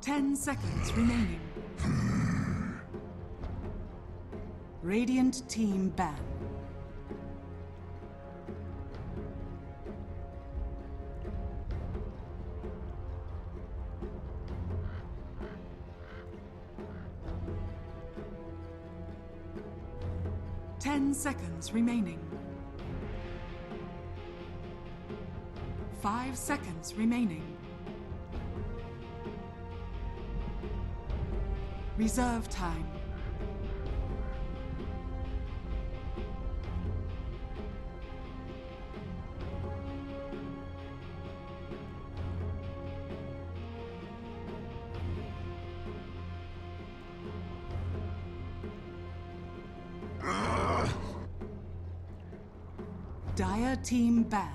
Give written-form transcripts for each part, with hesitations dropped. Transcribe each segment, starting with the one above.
10 seconds remaining. Radiant team ban. Ten seconds remaining. 5 seconds remaining. Reserve time. Dire team ban.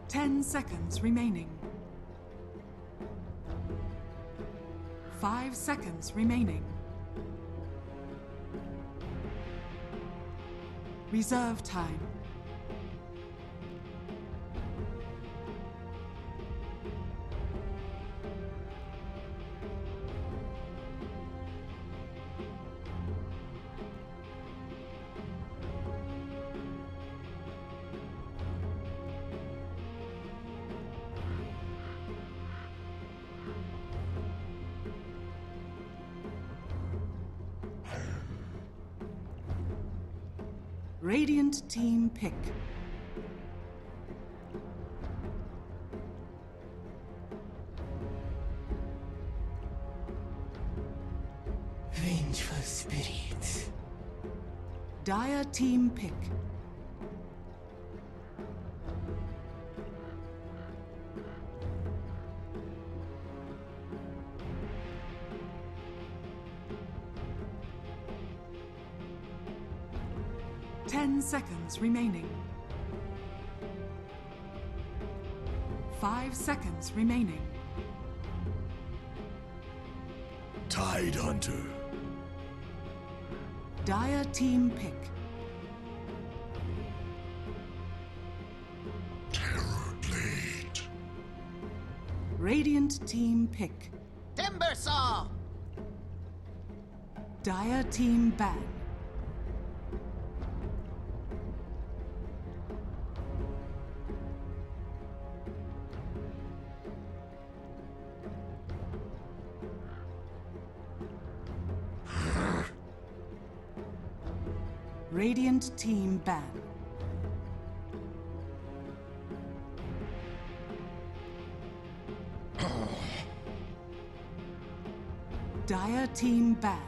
Ten seconds remaining. 5 seconds remaining. Reserve time. Radiant team pick. Vengeful spirit. Dire team pick. Ten seconds remaining. 5 seconds remaining. Tide Hunter. Dire team pick. Terror Blade. Radiant team pick. Timber Saw! Dire team ban. Radiant team ban. Dire team ban.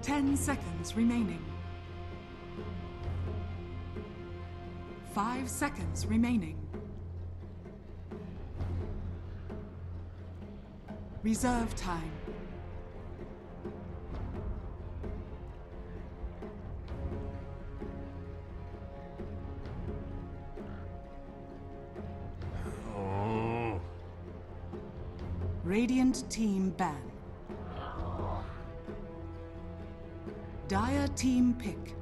Ten seconds remaining. 5 seconds remaining. Reserve time. Radiant team ban. Dire team pick.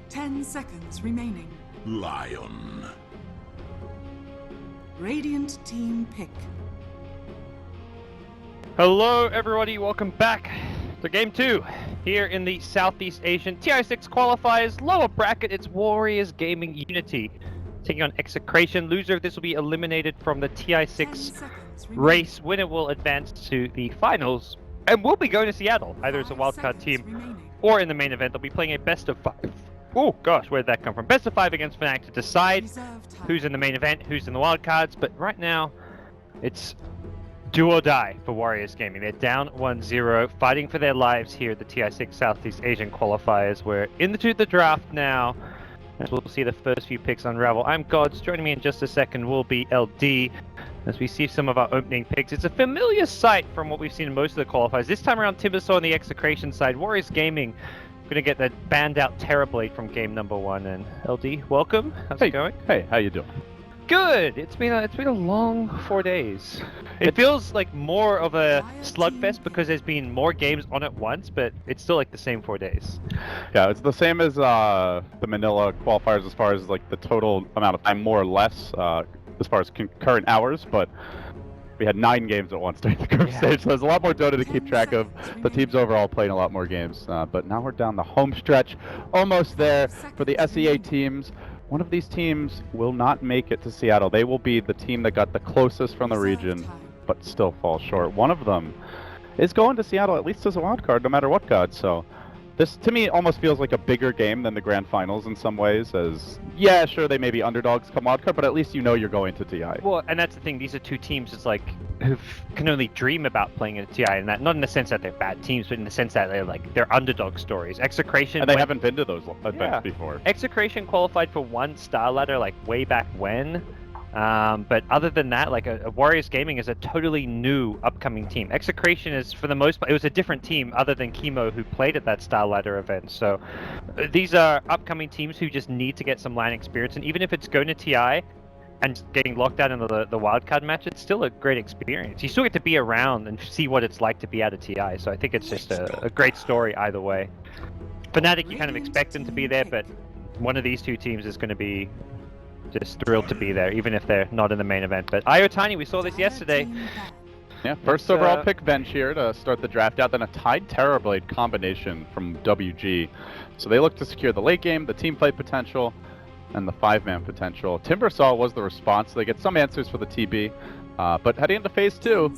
Ten seconds remaining. Lion. Radiant team pick. Hello everybody, welcome back to Game 2 here in the Southeast Asian TI6 qualifiers. Lower bracket, it's WarriorsGaming.Unity taking on Execration. Loser of this will be eliminated from the TI6 race. Winner will advance to the finals and will be going to Seattle, either as a wildcard team or in the main event. They'll be playing a best of 5. Oh gosh, where did that come from? Best of 5 against Fnatic to decide who's in the main event, who's in the wildcards. But right now, it's do or die for Warriors Gaming. They're down 1-0, fighting for their lives here at the TI6 Southeast Asian qualifiers. We're into the draft now, and we'll see the first few picks unravel. I'm Gods. Joining me in just a second will be LD as we see some of our opening picks. It's a familiar sight from what we've seen in most of the qualifiers. This time around, Timbersaw on the Execration side. Warriors Gaming going to get that banned out Terrorblade from game number 1. And LD, welcome. How's it going? Hey, how you doing? Good. It's been a long 4 days. It feels like more of a slugfest because there's been more games on at once, but it's still like the same 4 days. Yeah, it's the same as the Manila qualifiers as far as like the total amount of time, more or less, as far as concurrent hours, but we had 9 games at once during the group stage, so there's a lot more Dota to keep track of. The teams overall playing a lot more games, but now we're down the home stretch, almost there for the SEA teams. One of these teams will not make it to Seattle. They will be the team that got the closest from the region, but still fall short. One of them is going to Seattle, at least as a wild card, no matter what, God. So this, to me, almost feels like a bigger game than the grand finals in some ways, as, yeah, sure, they may be underdogs come wild card, but at least you know you're going to TI. Well, and that's the thing, these are two teams, it's like, who can only dream about playing in TI, and that, not in the sense that they're bad teams, but in the sense that they're underdog stories. Execration... And they haven't been to those events before. Execration qualified for 1 star ladder, like, way back when. But other than that, like a Warriors Gaming is a totally new upcoming team. Execration is, for the most part, it was a different team other than Chemo who played at that Star Ladder event. So these are upcoming teams who just need to get some line experience. And even if it's going to TI and getting locked out in the wildcard match, it's still a great experience. You still get to be around and see what it's like to be out of TI. So I think it's just a great story either way. Fnatic, you kind of expect them to be there, but one of these two teams is going to be just thrilled to be there, even if they're not in the main event. But Tiny, we saw this yesterday. Yeah, first overall pick bench here to start the draft out, then a tied Terrorblade combination from WG. So they look to secure the late game, the team fight potential, and the 5-man potential. Timbersaw was the response. They get some answers for the TB, but heading into phase 2,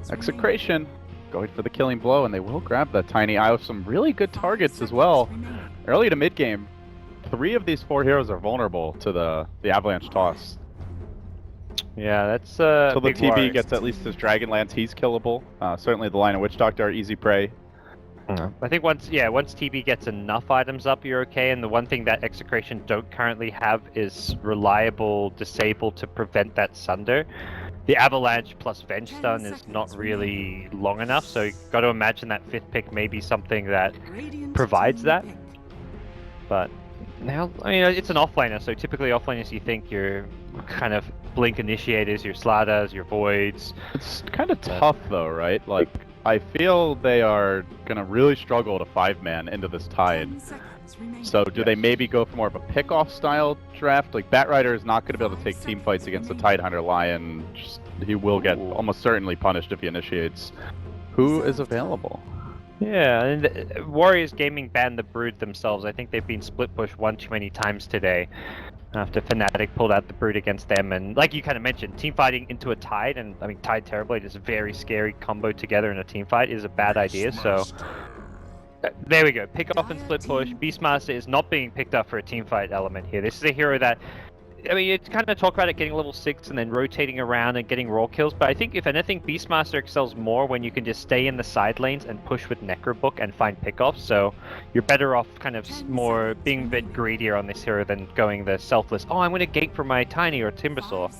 Execration going for the killing blow, and they will grab the Tiny Eye with some really good targets as well. Early to mid game, 3 of these 4 heroes are vulnerable to the Avalanche toss. Yeah, that's so the TB gets at least his Dragonlance, he's killable. Certainly the line of Witch Doctor are easy prey. I think once TB gets enough items up, you're okay. And the one thing that Execration don't currently have is reliable disable to prevent that Sunder. The Avalanche plus Venge Stun is not really long enough, so you've got to imagine that 5th pick may be something that provides that. But now, I mean, it's an offlaner, so typically offlaners, you think your kind of Blink initiators, your Sladas, your Voids. It's kind of tough though, right? Like, I feel they are going to really struggle to 5-man into this tide. So do they maybe go for more of a pick-off style draft? Like, Batrider is not going to be able to take team fights against the Tidehunter Lion. He will get almost certainly punished if he initiates. Who is available? Yeah, and Warriors Gaming banned the Brood themselves. I think they've been split push one too many times today after Fnatic pulled out the Brood against them. And like you kind of mentioned, team fighting into a Tide, and I mean, Tide Terrorblade is a very scary combo together in a team fight is a bad idea. So there we go. Pick off and split push. Beastmaster is not being picked up for a team fight element here. This is a hero that, I mean, it's kind of talk about it getting level 6 and then rotating around and getting raw kills, but I think if anything, Beastmaster excels more when you can just stay in the side lanes and push with Necrobook and find pickoffs, so you're better off kind of more being a bit greedier on this hero than going the selfless, oh, I'm going to gate for my Tiny or Timbersaw.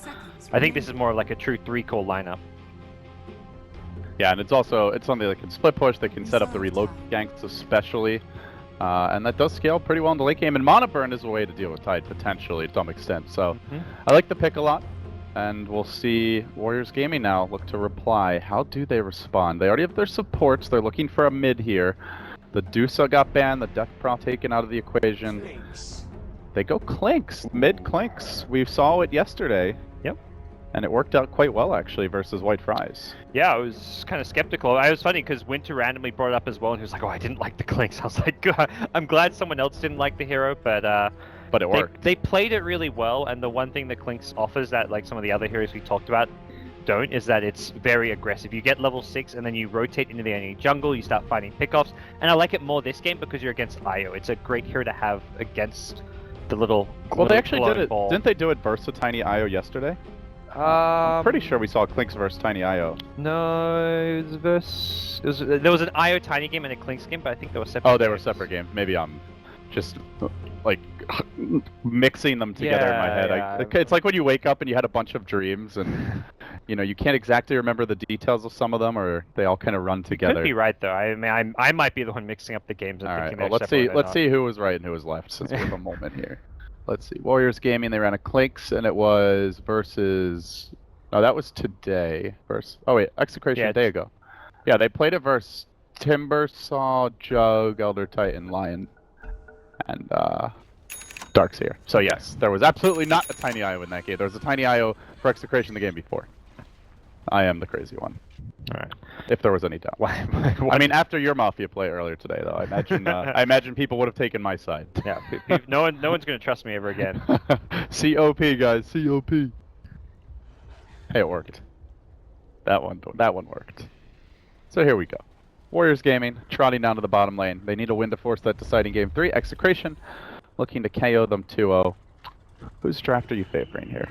I think this is more like a true 3-core lineup. Yeah, and it's something that can split push, that can set up the reload ganks especially. And that does scale pretty well in the late game, and Mana Burn is a way to deal with Tide potentially to some extent. So I like the pick a lot, and we'll see Warriors Gaming now look to reply. How do they respond? They already have their supports. They're looking for a mid here. The Dusa got banned, the Death Prowl taken out of the equation. They go Clinks, mid Clinks. We saw it yesterday. Yep. And it worked out quite well, actually, versus White Fries. Yeah, I was kind of skeptical. I was funny because Winter randomly brought it up as well, and he was like, oh, I didn't like the Clinks. I was like, God, I'm glad someone else didn't like the hero, but it worked. They played it really well, and the one thing that Clinks offers that, like some of the other heroes we talked about don't, is that it's very aggressive. You get level 6, and then you rotate into the enemy jungle, you start fighting pickoffs, and I like it more this game because you're against Io. It's a great hero to have against the little Well, they actually did it. Ball. Didn't they do it versus Tiny Io yesterday? Pretty sure we saw Clinks versus Tiny IO. No, it was there was an IO Tiny game and a Clinks game, but I think they were separate. Oh, they were games. separate games. Maybe I'm just like mixing them together in my head. Yeah. It's like when you wake up and you had a bunch of dreams and you know you can't exactly remember the details of some of them, or they all kind of run together. Could be right though. I mean, I might be the one mixing up the games. And All right. thinking Well, they're separate. let's see who was right and who was left since we have a moment here. Let's see. Warriors Gaming. They ran a Clinks and it was versus. No, that was today. Versus. Oh wait, Execration Yeah, a day ago. Yeah, they played it versus Timbersaw, Jug, Elder Titan, Lion, and Dark's here. So yes, there was absolutely not a Tiny IO in that game. There was a Tiny IO for Execration the game before. I am the crazy one. All right. If there was any doubt. I mean, after your Mafia play earlier today, though, I imagine people would have taken my side. Yeah. No one's gonna trust me ever again. COP, guys, COP. Hey, it worked. That one worked. So here we go. Warriors Gaming trotting down to the bottom lane. They need a win to force that deciding game 3. Execration looking to KO them 2-0. Whose draft are you favoring here?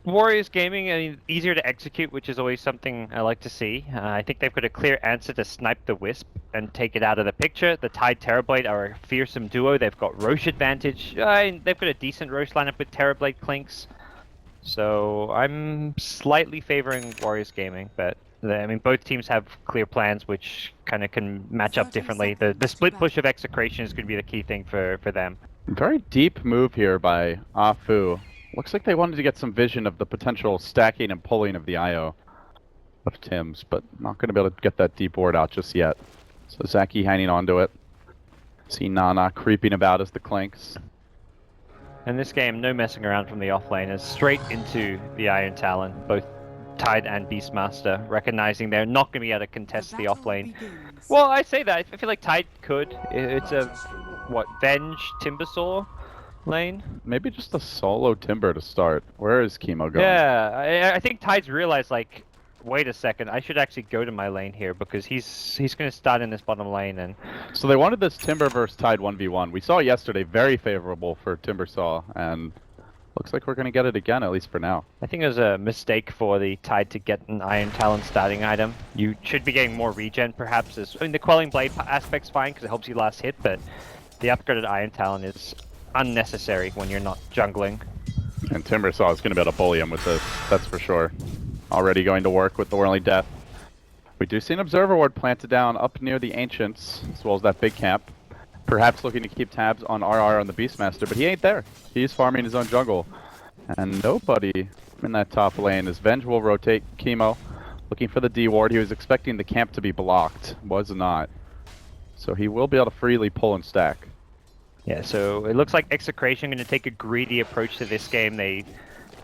Warriors Gaming, I mean, easier to execute, which is always something I like to see. I think they've got a clear answer to snipe the Wisp and take it out of the picture. The Tide Terrorblade are a fearsome duo. They've got Roche advantage. They've got a decent Roche lineup with Terrorblade Clinks. So I'm slightly favoring Warriors Gaming, but I mean, both teams have clear plans which kind of can match up differently. The split push of Execration is going to be the key thing for them. Very deep move here by Afu. Looks like they wanted to get some vision of the potential stacking and pulling of the IO of Tim's, but not going to be able to get that deep ward out just yet. So Zaki hanging onto it. See Nana creeping about as the Clinks. In this game, no messing around from the offlane, is straight into the Iron Talon, both Tide and Beastmaster, recognizing they're not going to be able to contest the offlane. Well, I say that, I feel like Tide could. It's a, Venge Timbersaw lane? Maybe just a solo Timber to start. Where is Chemo going? Yeah, I think Tide's realized, like, wait a second, I should actually go to my lane here, because he's going to start in this bottom lane. And so they wanted this Timber versus Tide 1v1. We saw yesterday, very favorable for Timbersaw, and looks like we're going to get it again, at least for now. I think it was a mistake for the Tide to get an Iron Talon starting item. You should be getting more regen, perhaps. I mean, the Quelling Blade aspect's fine, because it helps you last hit, but the upgraded Iron Talon is unnecessary when you're not jungling. And Timbersaw is going to be able to bully him with this, that's for sure. Already going to work with the Whirling Death. We do see an Observer Ward planted down up near the Ancients, as well as that big camp. Perhaps looking to keep tabs on RR on the Beastmaster, but he ain't there. He's farming his own jungle. And nobody in that top lane. As Venge will rotate Chemo, looking for the D ward. He was expecting the camp to be blocked, was not. So he will be able to freely pull and stack. Yeah, so it looks like Execration going to take a greedy approach to this game. They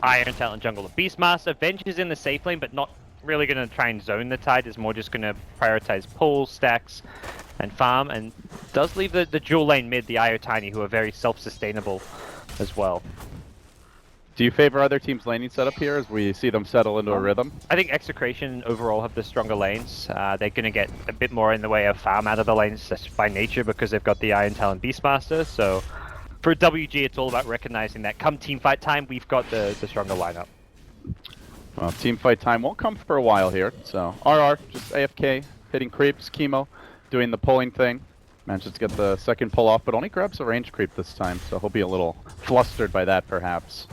Iron Talon jungle the Beastmaster. Venge is in the safe lane, but not really going to try and zone the Tide. Is more just going to prioritize pulls, stacks, and farm. And does leave the dual lane mid, the IO Tiny, who are very self-sustainable as well. Do you favor other teams' laning setup here as we see them settle into a rhythm? I think Execration overall have the stronger lanes. They're going to get a bit more in the way of farm out of the lanes just by nature because they've got the Iron Talon Beastmaster. So for WG, it's all about recognizing that come teamfight time, we've got the stronger lineup. Well, teamfight time won't come for a while here. So RR, just AFK, hitting creeps, Chemo, doing the pulling thing. Manages to get the second pull off, but only grabs a range creep this time, so he'll be a little flustered by that perhaps.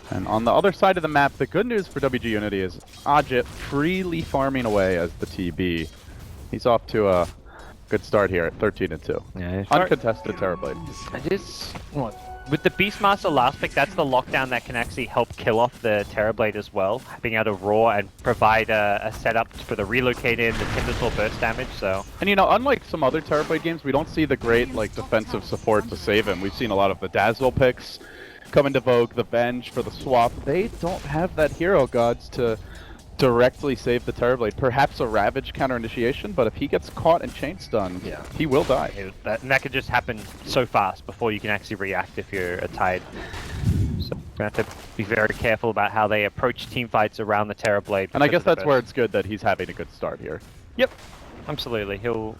And on the other side of the map, the good news for WG.Unity is Ajit freely farming away as the TB. He's off to a good start here at 13-2. Yeah, uncontested Terrorblade. It is, with the Beastmaster last pick, that's the lockdown that can actually help kill off the Terrorblade as well, being able to roar and provide a setup for the relocate in, the Timbersaw burst damage, so. And you know, unlike some other Terrorblade games, we don't see the great like defensive support to save him. We've seen a lot of the Dazzle picks come into vogue, the Venge for the swap. They don't have that hero gods to directly save the Terrorblade. Perhaps a Ravage counter initiation, but if he gets caught and chain stunned, he will die. That could just happen so fast before you can actually react if you're a Tide. So we have to be very careful about how they approach team fights around the Terrorblade. And I guess that's where it's good that he's having a good start here. Yep. absolutely. He'll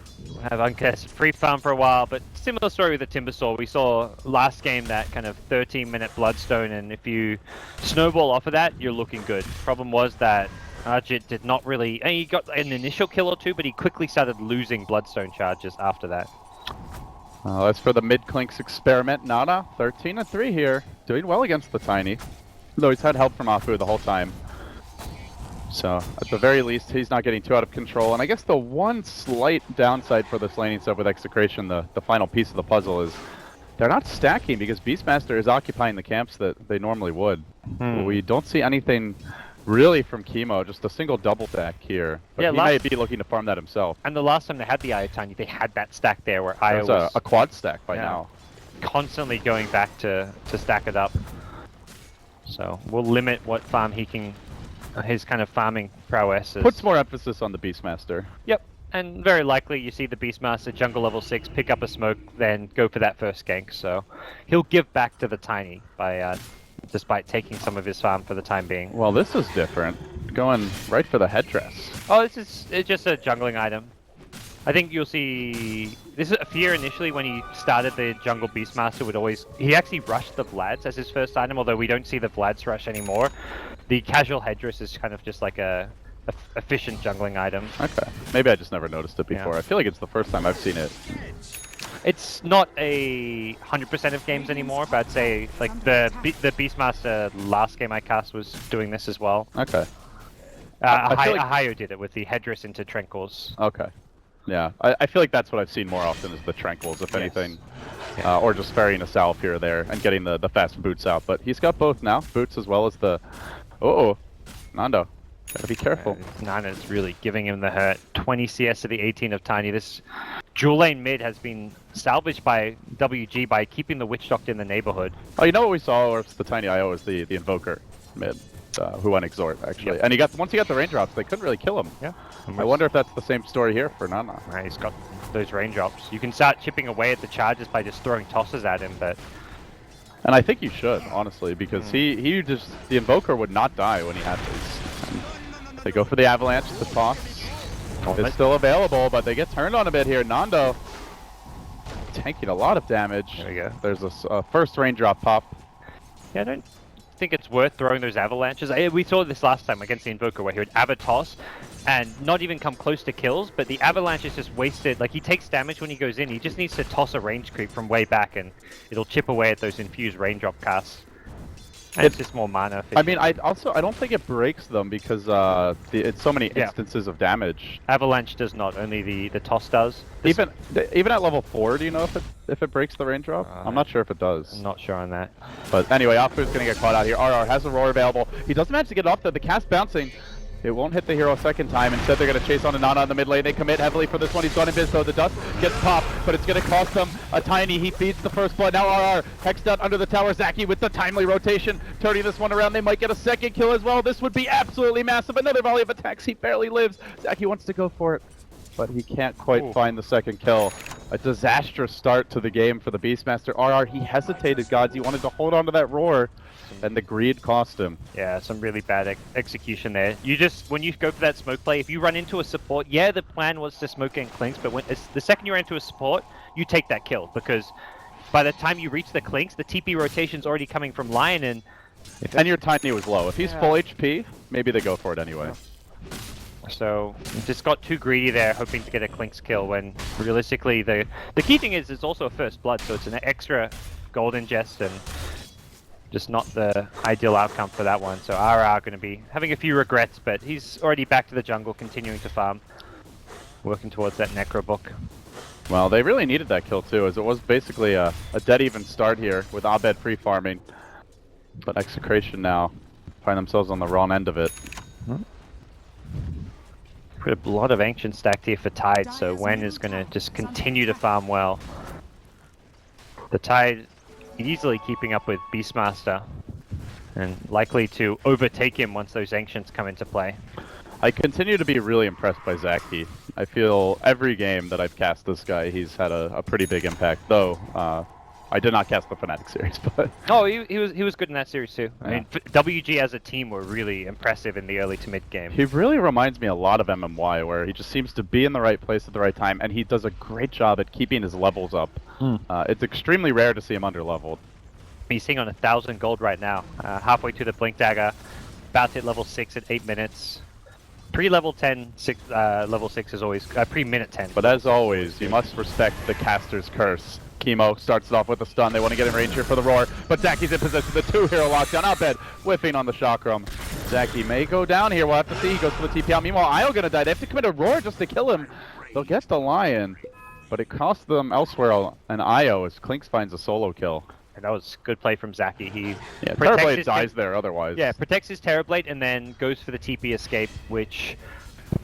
have uncontested free farm for a while, but similar story with the Timbersaw. We saw last game that kind of 13-minute Bloodstone, and if you snowball off of that, you're looking good. Problem was that Arjit did not really... And he got an initial kill or two, but he quickly started losing Bloodstone charges after that. As for the mid-Clinks experiment, Nana, 13-3 here. Doing well against the Tiny. Though he's had help from Afu the whole time. So, at the very least, he's not getting too out of control. And I guess the one slight downside for this laning stuff with Execration, the final piece of the puzzle, is they're not stacking because Beastmaster is occupying the camps that they normally would. We don't see anything really from Chemo, just a single double stack here. But yeah, he may be looking to farm that himself. And the last time they had the Aya Tiny, they had that stack there where Aya was a quad stack by now. Constantly going back to stack it up. So, we'll limit what farm he can... his kind of farming prowess is... Puts more emphasis on the Beastmaster. Yep, and very likely you see the Beastmaster jungle level 6 pick up a smoke, then go for that first gank, so he'll give back to the Tiny by despite taking some of his farm for the time being. Well, this is different. Going right for the headdress. Oh, it's just a jungling item. I think you'll see... This is a fear initially when he started the jungle Beastmaster would always... He actually rushed the Vlads as his first item, although we don't see the Vlads rush anymore. The casual headdress is kind of just like a efficient jungling item. Okay. Maybe I just never noticed it before. Yeah. I feel like it's the first time I've seen it. It's not a 100% of games anymore, but I'd say like the Beastmaster last game I cast was doing this as well. Okay. Ahayo did it with the headdress into Tranquils. Okay. Yeah, I feel like that's what I've seen more often is the Tranquils, if anything. Yeah. Or just ferrying a salve here or there and getting the fast boots out. But he's got both now, boots as well as the... Uh-oh, Nando, gotta be careful. Nana's really giving him the hurt. 20 CS to the 18 of Tiny. This dual lane mid has been salvaged by WG by keeping the Witch Doctor in the neighborhood. Oh, you know what we saw, or it's the Tiny IO, is the Invoker mid. Who went Exhort, actually. Yep. And once he got the raindrops, they couldn't really kill him. Yeah. I wonder if that's the same story here for Nana. Right, he's got those raindrops. You can start chipping away at the charges by just throwing tosses at him, but... And I think you should, honestly, because he just... The Invoker would not die when he had these. And they go for the Avalanche, the toss. It's still available, but they get turned on a bit here. Nando tanking a lot of damage. There we go. There's a first raindrop pop. Yeah, I don't think it's worth throwing those avalanches. We saw this last time against the Invoker where he would Avatos and not even come close to kills, but the avalanche is just wasted. Like, he takes damage when he goes in. He just needs to toss a range creep from way back and it'll chip away at those infused raindrop casts. And it's just more mana efficient. I mean, I don't think it breaks them because it's so many instances of damage. Avalanche does not, only the toss does. Even at level 4, do you know if it breaks the raindrop? I'm not sure if it does. I'm not sure on that. But anyway, Afu's gonna get caught out here. RR has a roar available. He doesn't manage to get off the cast bouncing. It won't hit the hero a second time. Instead, they're going to chase on Nana in the mid lane. They commit heavily for this one. He's gone in biz, though. The dust gets popped, but it's going to cost them a tiny. He feeds the first blood. Now RR hexed out under the tower. Zaki with the timely rotation, turning this one around. They might get a second kill as well. This would be absolutely massive. Another volley of attacks. He barely lives. Zaki wants to go for it, but he can't quite find the second kill. A disastrous start to the game for the Beastmaster. RR, he hesitated, gods. He wanted to hold on to that roar, and the greed cost him. Yeah, some really bad execution there. You just, when you go for that smoke play, if you run into a support, yeah, the plan was to smoke and clinks, but the second you run into a support, you take that kill, because by the time you reach the clinks, the TP rotation's already coming from Lion, and... And your Tiny was low. If he's full HP, maybe they go for it anyway. So, just got too greedy there, hoping to get a Clinks kill, when realistically the key thing is it's also a first blood, so it's an extra gold ingest, and just not the ideal outcome for that one. So RR going to be having a few regrets, but he's already back to the jungle, continuing to farm, working towards that Necro book. Well, they really needed that kill too, as it was basically a dead even start here with Abed free farming. But Execration now find themselves on the wrong end of it. Put a lot of Ancient stacked here for Tide, so Wen is going to just continue to farm well. The Tide easily keeping up with Beastmaster, and likely to overtake him once those Ancients come into play. I continue to be really impressed by Zaki. I feel every game that I've cast this guy, he's had a pretty big impact, though I did not cast the Fnatic series, but Oh, he was good in that series too. I Yeah. mean, WG as a team were really impressive in the early to mid game. he really reminds me a lot of MMY, where he just seems to be in the right place at the right time, and he does a great job at keeping his levels up. It's extremely rare to see him under-leveled. He's sitting on 1,000 gold right now, halfway to the Blink Dagger, about to hit level 6 at 8 minutes. Pre-level 10, level 6 is always, pre-minute 10. But as always, you must respect the caster's curse. Chemo starts it off with a stun. They want to get in range here for the roar, but Zaki's in position. The 2-hero lockdown. Abed whiffing on the chakram. Zaki may go down here. We'll have to see. He goes for the TP out. Meanwhile, Io gonna die. They have to commit a roar just to kill him. They'll get the Lion, but it costs them elsewhere an Io as Clinks finds a solo kill. And that was good play from Zaki. He Yeah, protects Terrorblade his dies there otherwise. Yeah, protects his Terrorblade and then goes for the TP escape, which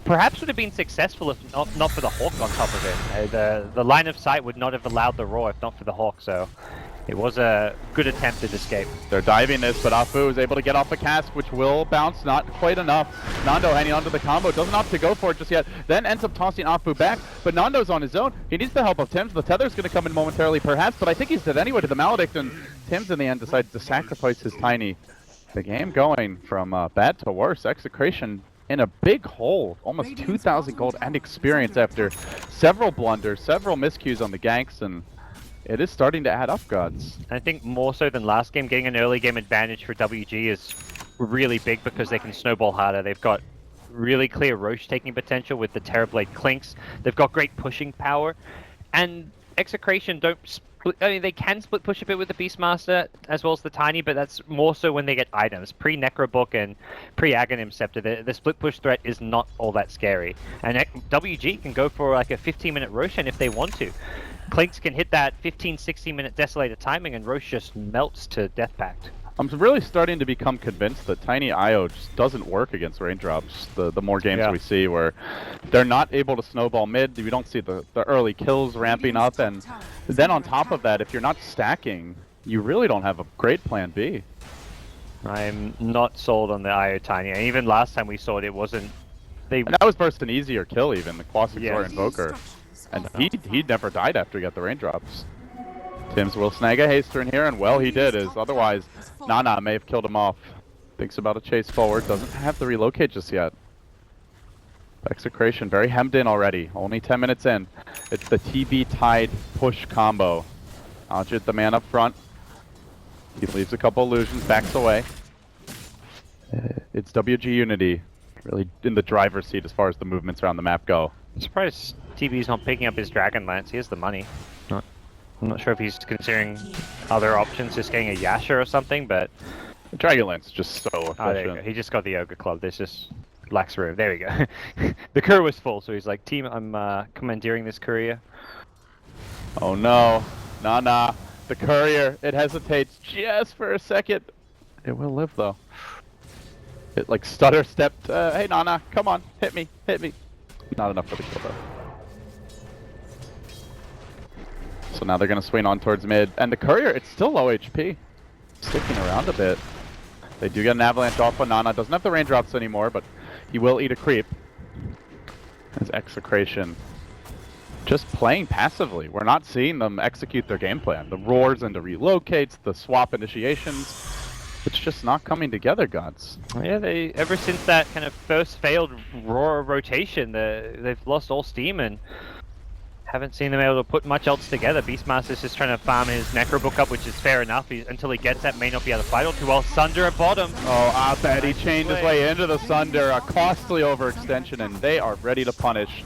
perhaps would have been successful if not for the Hawk on top of it. The line of sight would not have allowed the roar if not for the Hawk, so it was a good attempted escape. They're diving this, but Afu is able to get off a cask, which will bounce, not quite enough. Nando hanging onto the combo, doesn't opt to go for it just yet, then ends up tossing Afu back, but Nando's on his own. He needs the help of Tims. The tether's going to come in momentarily perhaps, but I think he's dead anyway to the Maledict, and Tims in the end decides to sacrifice his Tiny. The game going from bad to worse. Execration in a big hole, almost 2,000 gold and experience after several blunders, several miscues on the ganks, and it is starting to add up, gods. I think more so than last game, getting an early game advantage for WG is really big because they can snowball harder. They've got really clear Roche taking potential with the Terrorblade Clinks. They've got great pushing power, and Execration don't split. I mean, they can split push a bit with the Beastmaster as well as the Tiny, but that's more so when they get items. Pre-Necrobook and pre-Aghanim Scepter, the split push threat is not all that scary. And WG can go for like a 15-minute Roshan if they want to. Clinks can hit that 15-16 minute Desolator timing and Roche just melts to Death Pact. I'm really starting to become convinced that Tiny IO just doesn't work against raindrops. The more games we see where they're not able to snowball mid, we don't see the early kills ramping up, and then on top of that, if you're not stacking, you really don't have a great plan B. I'm not sold on the IO Tiny, and even last time we saw it, it wasn't... And that was first an easier kill even, the Qualifier Invoker. And he never died after he got the raindrops. Tims will snag a haster in here, and well he did, as otherwise Nana may have killed him off. Thinks about a chase forward, doesn't have the relocate just yet. Execration very hemmed in already, only 10 minutes in. It's the TB tied push combo. Ajit the man up front. He leaves a couple illusions, backs away. It's WG.Unity, really in the driver's seat as far as the movements around the map go. I'm surprised TB's not picking up his Dragon Lance. He has the money. I'm not sure if he's considering other options, just getting a Yasha or something, but... The Dragon Lance is just so efficient. Oh, there you go. He just got the Ogre Club. There's just lacks room. There we go. The courier was full, so he's like, team, I'm commandeering this courier. Oh no. Nah. The courier, it hesitates just for a second. It will live though. It like stutter stepped, hey Nana, come on, hit me. Not enough for the kill though. So now they're going to swing on towards mid. And the courier, it's still low HP. Sticking around a bit. They do get an avalanche off on Nana. Doesn't have the raindrops anymore, but he will eat a creep. As Execration just playing passively. We're not seeing them execute their game plan. The roars and the relocates, the swap initiations. It's just not coming together, gods. Yeah, ever since that kind of first failed roar rotation, they've lost all steam and haven't seen them able to put much else together. Beastmaster's just trying to farm his Necrobook up, which is fair enough. Until he gets that, may not be able to fight all too well. Sunder at bottom. Oh, Abed, he chained his way into the Sunder. A costly overextension, and they are ready to punish.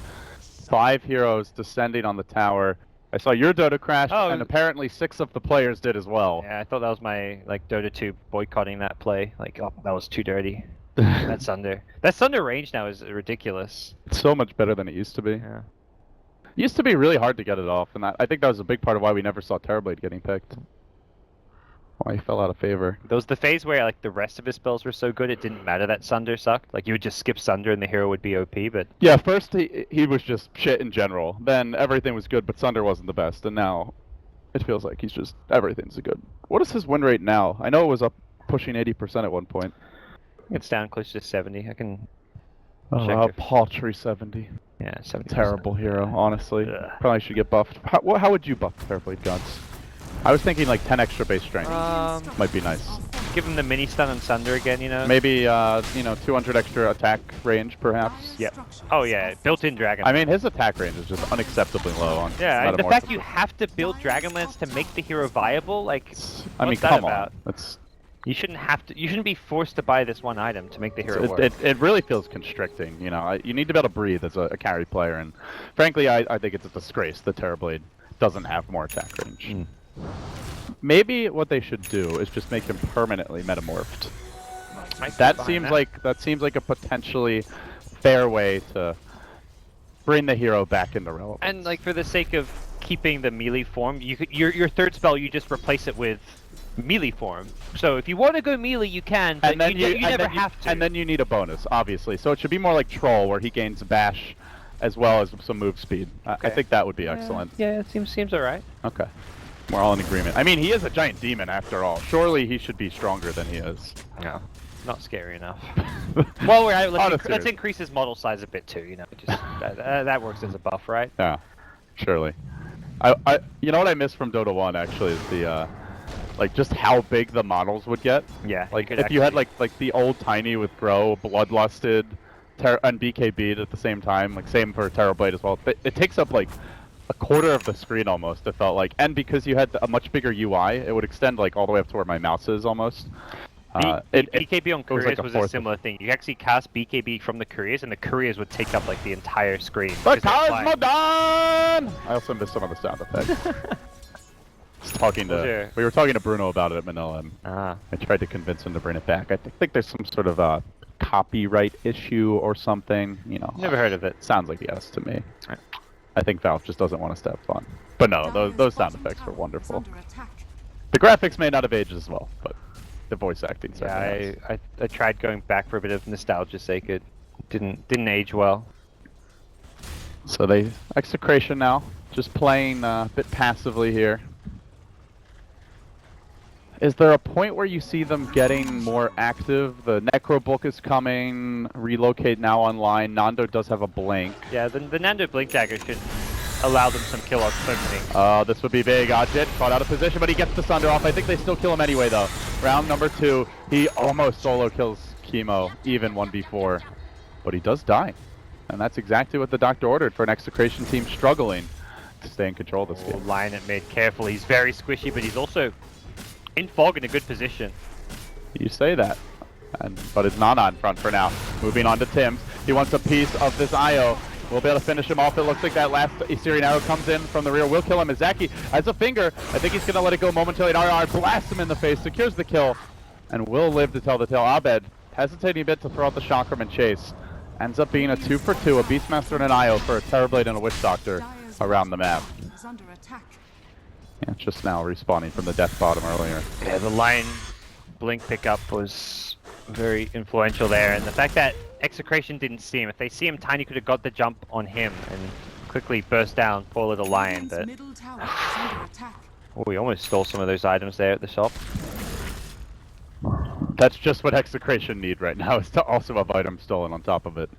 5 heroes descending on the tower. I saw your Dota crash, and apparently 6 of the players did as well. Yeah, I thought that was my Dota 2 boycotting that play. Like, oh, that was too dirty. That Sunder. That Sunder range now is ridiculous. It's so much better than it used to be. Yeah. It used to be really hard to get it off, and I think that was a big part of why we never saw Terrorblade getting picked. Why he fell out of favor. There was the phase where like the rest of his spells were so good it didn't matter that Sunder sucked. Like you would just skip Sunder and the hero would be OP, but... Yeah, first he was just shit in general. Then everything was good, but Sunder wasn't the best, and now it feels like he's just... everything's good. What is his win rate now? I know it was up pushing 80% at one point. It's down close to 70. I can... a paltry 70. Yeah, 70%. Terrible hero, honestly. Ugh. Probably should get buffed. How would you buff Terrorblade, gods? I was thinking like 10 extra base strength. Might be nice. Give him the mini stun and Sunder again, you know? Maybe, you know, 200 extra attack range, perhaps. Yep. Oh yeah, built-in Dragon. I mean, his attack range is just unacceptably low on yeah, the Metamorph. fact you have to build Dragonlance to make the hero viable, like, I mean, what's that come about? on. That's, You shouldn't have to. You shouldn't be forced to buy this one item to make the hero work. it really feels constricting, you know. You need to be able to breathe as a carry player, and frankly, I think it's a disgrace that Terrorblade doesn't have more attack range. Maybe what they should do is just make him permanently metamorphed. That seems like a potentially fair way to bring the hero back into relevance. And like for the sake of keeping the melee form, your third spell you just replace it with melee form. So if you want to go melee, you can, but you never have to. And then you need a bonus, obviously. So it should be more like Troll, where he gains bash as well as some move speed. I think that would be excellent. Yeah, it seems alright. Okay. We're all in agreement. I mean, he is a giant demon after all. Surely he should be stronger than he is. No, not scary enough. Well, let's serious. increase his model size a bit too. You know, just that works as a buff, right? Yeah, surely. You know what I miss from Dota 1 actually is the like just how big the models would get. Yeah. Like if you had like the old Tiny with Grow, Bloodlusted, and BKB at the same time, like same for Terrorblade as well. It takes up like a quarter of the screen almost, it felt like. And because you had a much bigger UI, it would extend like all the way up to where my mouse is almost. BKB on couriers was a fourth similar thing. You actually cast BKB from the couriers, and the couriers would take up like the entire screen. The Cosmodon! I also missed some of the sound effects. We were talking to Bruno about it at Manila, and I tried to convince him to bring it back. I think there's some sort of a copyright issue or something. You know, never heard of it. Sounds like yes to me. I think Valve just doesn't want us to have fun. But no, those sound effects were wonderful. The graphics may not have aged as well, but the voice acting certainly has. I tried going back for a bit of nostalgia's sake. It didn't age well. So Execration now, just playing a bit passively here. Is there a point where you see them getting more active? The Necro book is coming, Relocate now online, Nando does have a blink. Yeah, the Nando blink dagger should allow them some kill opening. This would be big. Ajit caught out of position, but he gets the Sunder off. I think they still kill him anyway though. Round number 2, he almost solo kills Chemo, even 1v4. But he does die. And that's exactly what the doctor ordered for an Execration team struggling to stay in control of this game. Line it mid carefully. He's very squishy, but he's also in fog in a good position. You say that. But it's Nana in front for now. Moving on to Tim's. He wants a piece of this IO. We'll be able to finish him off. It looks like that last Assyrian arrow comes in from the rear. Will kill him. Izaki has a finger. I think he's going to let it go momentarily. RR blasts him in the face. Secures the kill. And will live to tell the tale. Abed hesitating a bit to throw out the chakram and chase. Ends up being a 2 for 2. A Beastmaster and an IO for a Terrorblade and a Witch Doctor around the map. Yeah, just now respawning from the death bottom earlier. Yeah, the line blink pickup was very influential there, and the fact that Execration didn't see him. If they see him, Tiny could have got the jump on him and quickly burst down poor little Lion, but oh, we almost stole some of those items there at the shop. That's just what Execration need right now, is to also have items stolen on top of it.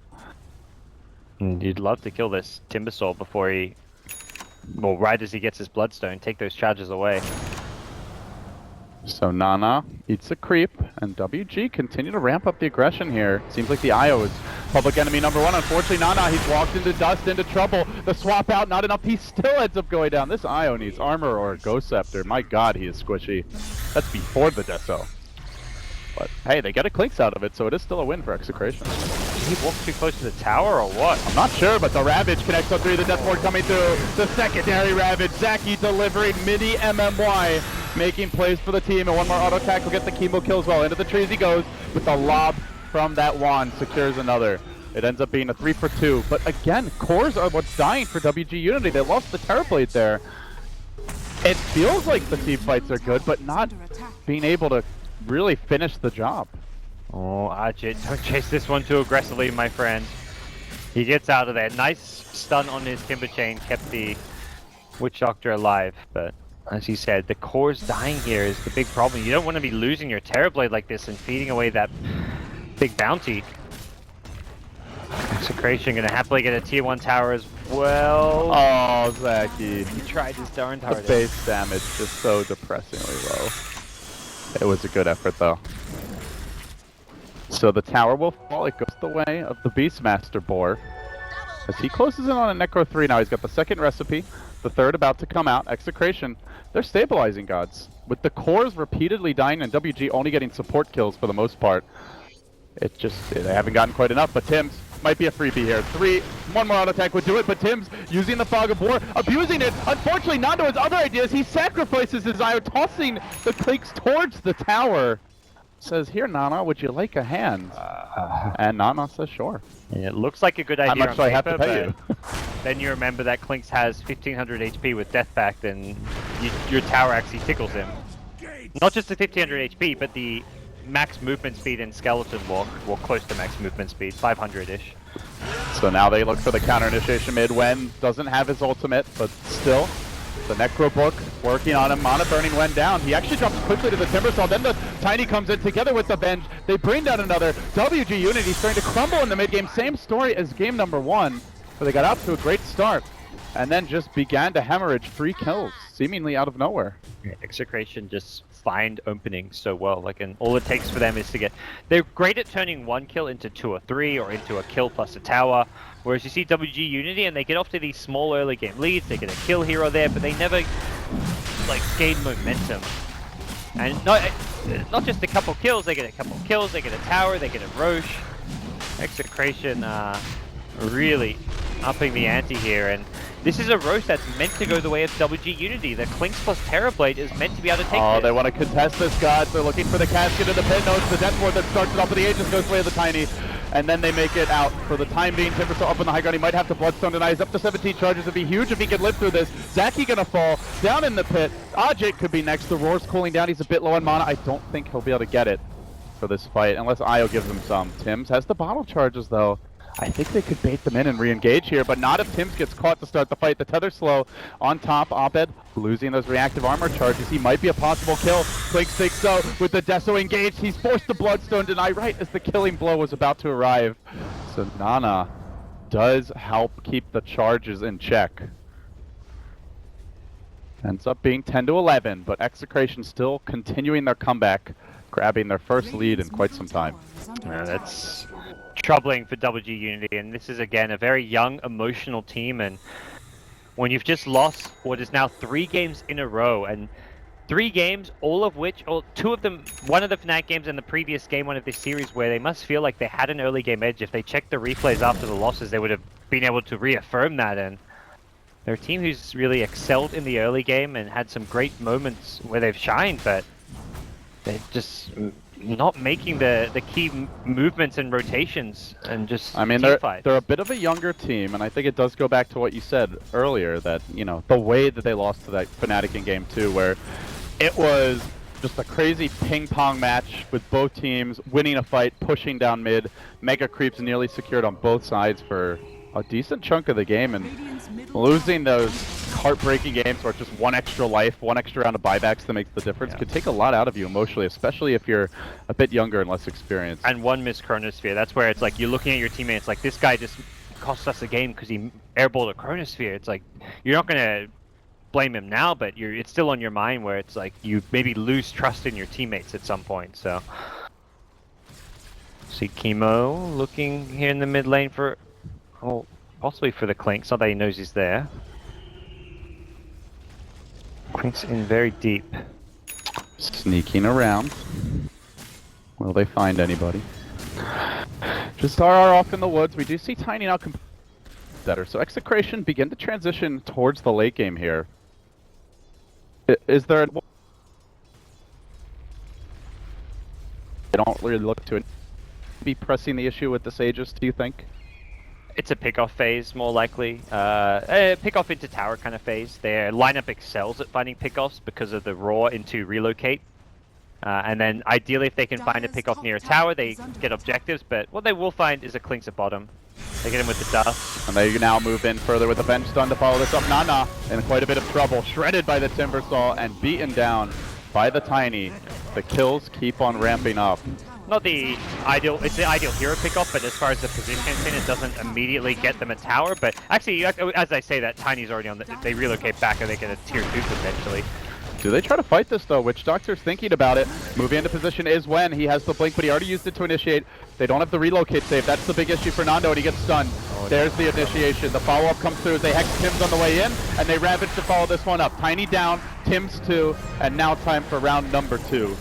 And you'd love to kill this Timbersaw before he... well, right as he gets his Bloodstone, take those charges away. So Nana eats a creep, and WG continue to ramp up the aggression here. Seems like the IO is public enemy number 1. Unfortunately, Nana, he's walked into dust, into trouble. The swap out, not enough. He still ends up going down. This IO needs armor or a Ghost Scepter. My god, he is squishy. That's before the Deso. But hey, they get a Clinks out of it, so it is still a win for Execration. Did he walk too close to the tower or what? I'm not sure, but the Ravage connects on 3, the Death Ward coming through. The secondary Ravage, Zaki delivering mini MMY, making plays for the team, and one more auto attack will get the Chemo kill as well. Into the trees he goes, with the lob from that wand, secures another. It ends up being a 3 for 2, but again, cores are what's dying for WG.Unity. They lost the Terrorblade there. It feels like the team fights are good, but not being able to really finish the job. Oh, Ajit, don't chase this one too aggressively, my friend. He gets out of there. Nice stun on his Timber Chain, kept the Witch Doctor alive, but as he said, the core's dying here is the big problem. You don't want to be losing your Terrorblade like this and feeding away that big bounty. Execration gonna happily get a tier 1 tower as well. Oh, Zachy. He tried his darn The hardest. base damage just so depressingly low. It was a good effort though. So the tower will fall. It goes the way of the Beastmaster Boar. As he closes in on a Necro 3 now, he's got the second recipe, the third about to come out. Execration, they're stabilizing gods. With the cores repeatedly dying and WG only getting support kills for the most part. They haven't gotten quite enough, but Tim's might be a freebie here. One more auto attack would do it, but Tim's using the Fog of War, abusing it. Unfortunately, Nando has other ideas. He sacrifices his Io, tossing the clicks towards the tower. Says, here, Nana, would you like a hand? And Nana says, sure. Yeah, it looks like a good idea. How much on do I have paper, to pay you? Then you remember that Clinks has 1500 HP with Death Pact, and your tower actually tickles him. Not just the 1500 HP, but the max movement speed in Skeleton Walk, well, close to max movement speed, 500-ish. So now they look for the counter initiation mid. Wen doesn't have his ultimate, but still, the Necro Book working on him. Mana burning Wen down. He actually jumps quickly to the Timbersaw. Then the Tiny comes in together with the Venge. They bring down another. WG.Unity starting to crumble in the mid game. Same story as game number 1, where they got out to a great start and then just began to hemorrhage 3 kills, seemingly out of nowhere. Execration just find openings so well, and all it takes for them is to they're great at turning 1 kill into 2 or 3 or into a kill plus a tower, whereas you see WG.Unity and they get off to these small early game leads, they get a kill here or there, but they never gain momentum. And not just a couple kills, they get a couple kills, they get a tower, they get a Roche. Execration really upping the ante here, and this is a Roche that's meant to go the way of WG.Unity. The Clinks plus Terrorblade is meant to be able to take this. They want to contest this, gods. They're looking for the casket of the pit. No, it's the Death Ward that starts it off, but the Aegis goes the way of the Tiny. And then they make it out for the time being. Timbersaw up on the high ground. He might have to Bloodstone deny. He's up to 17 charges. It'd be huge if he could live through this. Zachy gonna fall down in the pit. Ajit could be next. The Roar's cooling down. He's a bit low on mana. I don't think he'll be able to get it for this fight, unless Io gives him some. Tims has the bottle charges, though. I think they could bait them in and re-engage here, but not if Tims gets caught to start the fight. The Tether slow on top. Abed losing those reactive armor charges. He might be a possible kill. Clinks thinks so. With the Deso engaged, he's forced the Bloodstone deny right as the killing blow was about to arrive. So Nana does help keep the charges in check. Ends up being 10-11, but Execration still continuing their comeback, grabbing their first lead in quite some time. Yeah, that's troubling for WG.Unity, and this is again a very young, emotional team, and when you've just lost what is now 3 games in a row, and 3 games, all of which, or 2 of them, one of the Fnatic games and the previous game 1 of this series, where they must feel like they had an early game edge. If they checked the replays after the losses, they would have been able to reaffirm that, and they're a team who's really excelled in the early game and had some great moments where they've shined, but they're just not making the key movements and rotations and just I mean, they're a bit of a younger team, and I think it does go back to what you said earlier, that, you know, the way that they lost to that Fnatic in game 2, where it was just a crazy ping-pong match with both teams winning a fight, pushing down mid, mega creeps nearly secured on both sides for a decent chunk of the game, and losing those heartbreaking games where it's just 1 extra life, 1 extra round of buybacks that makes the difference could take a lot out of you emotionally, especially if you're a bit younger and less experienced. And 1 missed Chronosphere, that's where it's like you're looking at your teammates like, this guy just cost us a game because he airballed a Chronosphere. It's like, you're not going to blame him now, but it's still on your mind, where it's like you maybe lose trust in your teammates at some point. So see Chemo looking here in the mid lane for, oh, possibly for the Clinks, not that he knows he's there. Clinks in very deep. Sneaking around. Will they find anybody? Just RR off in the woods. We do see Tiny now better. So Execration begin to transition towards the late game here. Is there... They don't really look to be pressing the issue with this Aegis, do you think? It's a pick-off phase, more likely. Pick-off into tower kind of phase. Their lineup excels at finding pick-offs because of the Roar into relocate. And then ideally, if they can find a pick-off near a tower, they get objectives. But what they will find is a Clinks at bottom. They get him with the dust. And they now move in further with the bench stun to follow this up. Nana in quite a bit of trouble. Shredded by the Timbersaw and beaten down by the Tiny. The kills keep on ramping up. not the ideal. It's the ideal hero pickoff, but as far as the position is in, it doesn't immediately get them a tower. But actually, as I say that, Tiny's already on. They relocate back, or they get a tier 2 potentially. Do they try to fight this though? Witch Doctor's thinking about it. Moving into position is when he has the blink, but he already used it to initiate. They don't have the relocate save. That's the big issue for Nando, and he gets stunned. There's the initiation. The follow-up comes through as they hex Tim's on the way in, and they ravage to follow this one up. Tiny down, Tim's 2, and now time for round number 2.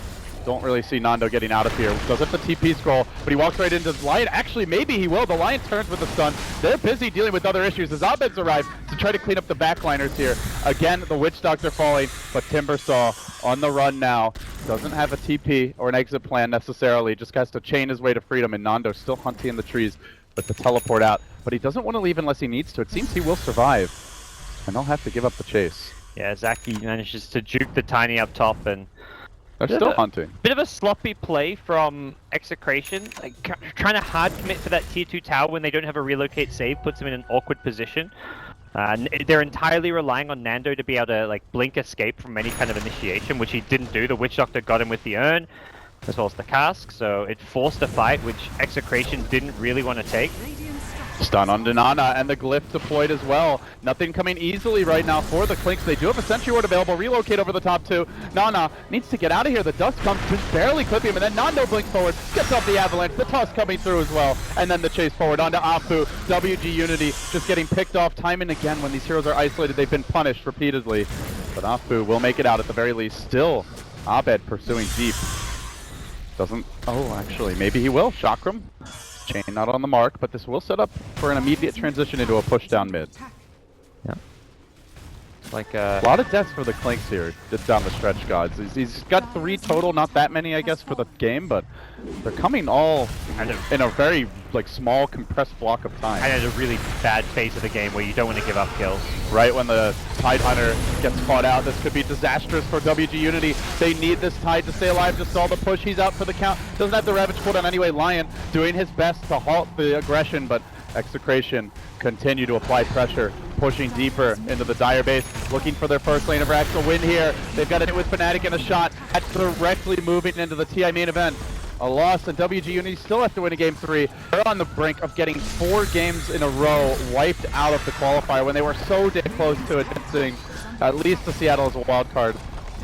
Don't really see Nando getting out of here. Doesn't have the TP scroll, but he walks right into the Lion. Actually, maybe he will. The Lion turns with the stun. They're busy dealing with other issues as Abed's arrived to try to clean up the backliners here. Again, the Witch Doctor falling, but Timbersaw on the run now. Doesn't have a TP or an exit plan necessarily. Just has to chain his way to freedom, and Nando still hunting in the trees with the teleport out. But he doesn't want to leave unless he needs to. It seems he will survive, and they'll have to give up the chase. Yeah, Zaki manages to juke the Tiny up top, and they're still hunting. Bit of a sloppy play from Execration, like trying to hard commit for that tier 2 tower when they don't have a relocate save puts them in an awkward position. They're entirely relying on Nando to be able to like blink escape from any kind of initiation, which he didn't do. The Witch Doctor got him with the urn, as well as the cask, so it forced a fight which Execration didn't really want to take. Stun on Nana, and the glyph deployed as well. Nothing coming easily right now for the Clinks. They do have a Sentry Ward available. Relocate over the top 2. Nana needs to get out of here. The dust comes, just barely clipping him, and then Nando blinks forward, gets off the avalanche. The toss coming through as well, and then the chase forward onto Afu. WG.Unity just getting picked off time and again when these heroes are isolated. They've been punished repeatedly, but Afu will make it out at the very least. Still, Abed pursuing deep. Doesn't. Oh, actually, maybe he will. Chakram. Chain not on the mark, but this will set up for an immediate transition into a push down mid. Yeah. Like a lot of deaths for the Clinks here, just down the stretch, gods. He's got 3 total, not that many, I guess, for the game, but they're coming all in a very like small, compressed block of time. And at a really bad phase of the game where you don't want to give up kills. Right when the Tide Hunter gets caught out, this could be disastrous for WG.Unity. They need this Tide to stay alive to stall the push. He's out for the count. Doesn't have the Ravage cooldown anyway. Lion doing his best to halt the aggression, but Execration continue to apply pressure, pushing deeper into the Dire base, looking for their first lane of racks to win here. They've got a hit with Fnatic and a shot. That's directly moving into the TI main event. A loss, and WG.Unity still have to win a game 3. They're on the brink of getting 4 games in a row wiped out of the qualifier when they were so damn close to advancing at least to Seattle as a wild card,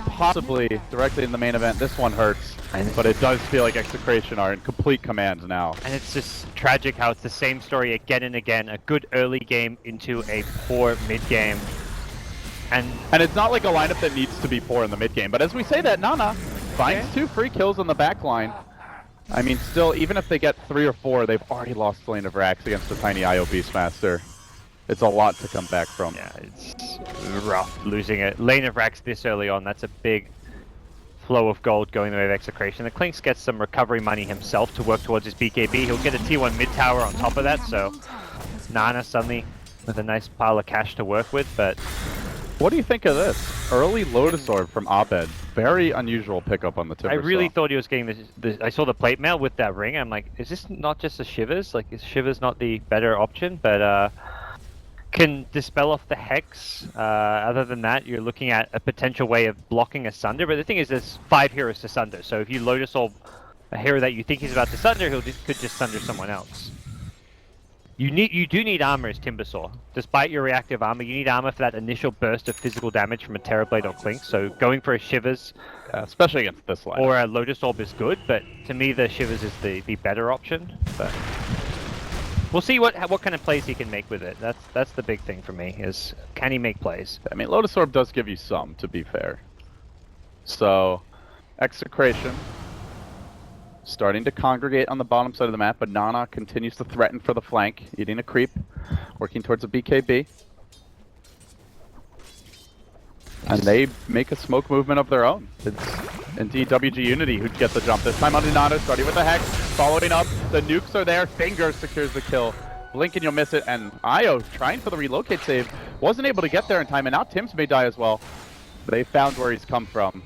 possibly directly in the main event. This one hurts, but it does feel like Execration are in complete command now. And it's just tragic how it's the same story again and again. A good early game into a poor mid game. And it's not like a lineup that needs to be poor in the mid game, but as we say that, Nana finds 2 free kills on the back line. I mean, still, even if they get 3 or 4, they've already lost the lane of Rax against the tiny IO Beastmaster. It's a lot to come back from. Yeah, it's rough losing it. Lane of Rax this early on, that's a big flow of gold going the way of Execration. The Clinks gets some recovery money himself to work towards his BKB. He'll get a T1 mid tower on top of that, so Nana suddenly with a nice pile of cash to work with, but... What do you think of this? Early Lotus Orb from Abed. Very unusual pickup on the Timbersaw. I really thought he was getting this. I saw the plate mail with that ring. I'm like, is this not just a Shivers? Like, is Shivers not the better option? But can dispel off the Hex. Other than that, you're looking at a potential way of blocking a Sunder. But the thing is, there's 5 heroes to Sunder. So if you Lotus Orb a hero that you think he's about to Sunder, could just Sunder someone else. You do need armor as Timbersaw. Despite your reactive armor, you need armor for that initial burst of physical damage from a Terrorblade or Clink. So going for a Shivers, especially against this line, or a Lotus Orb is good. But to me, the Shivers is the better option. But we'll see what kind of plays he can make with it. That's the big thing for me, is can he make plays? I mean, Lotus Orb does give you some, to be fair. So, Execration starting to congregate on the bottom side of the map, but Nana continues to threaten for the flank, eating a creep, working towards a BKB. And they make a smoke movement of their own. It's indeed WG.Unity who gets the jump. This time on Nana, starting with the Hex, following up. The nukes are there. Finger secures the kill. Blink and you'll miss it. And Io trying for the relocate save. Wasn't able to get there in time, and now Tim's may die as well. They found where he's come from.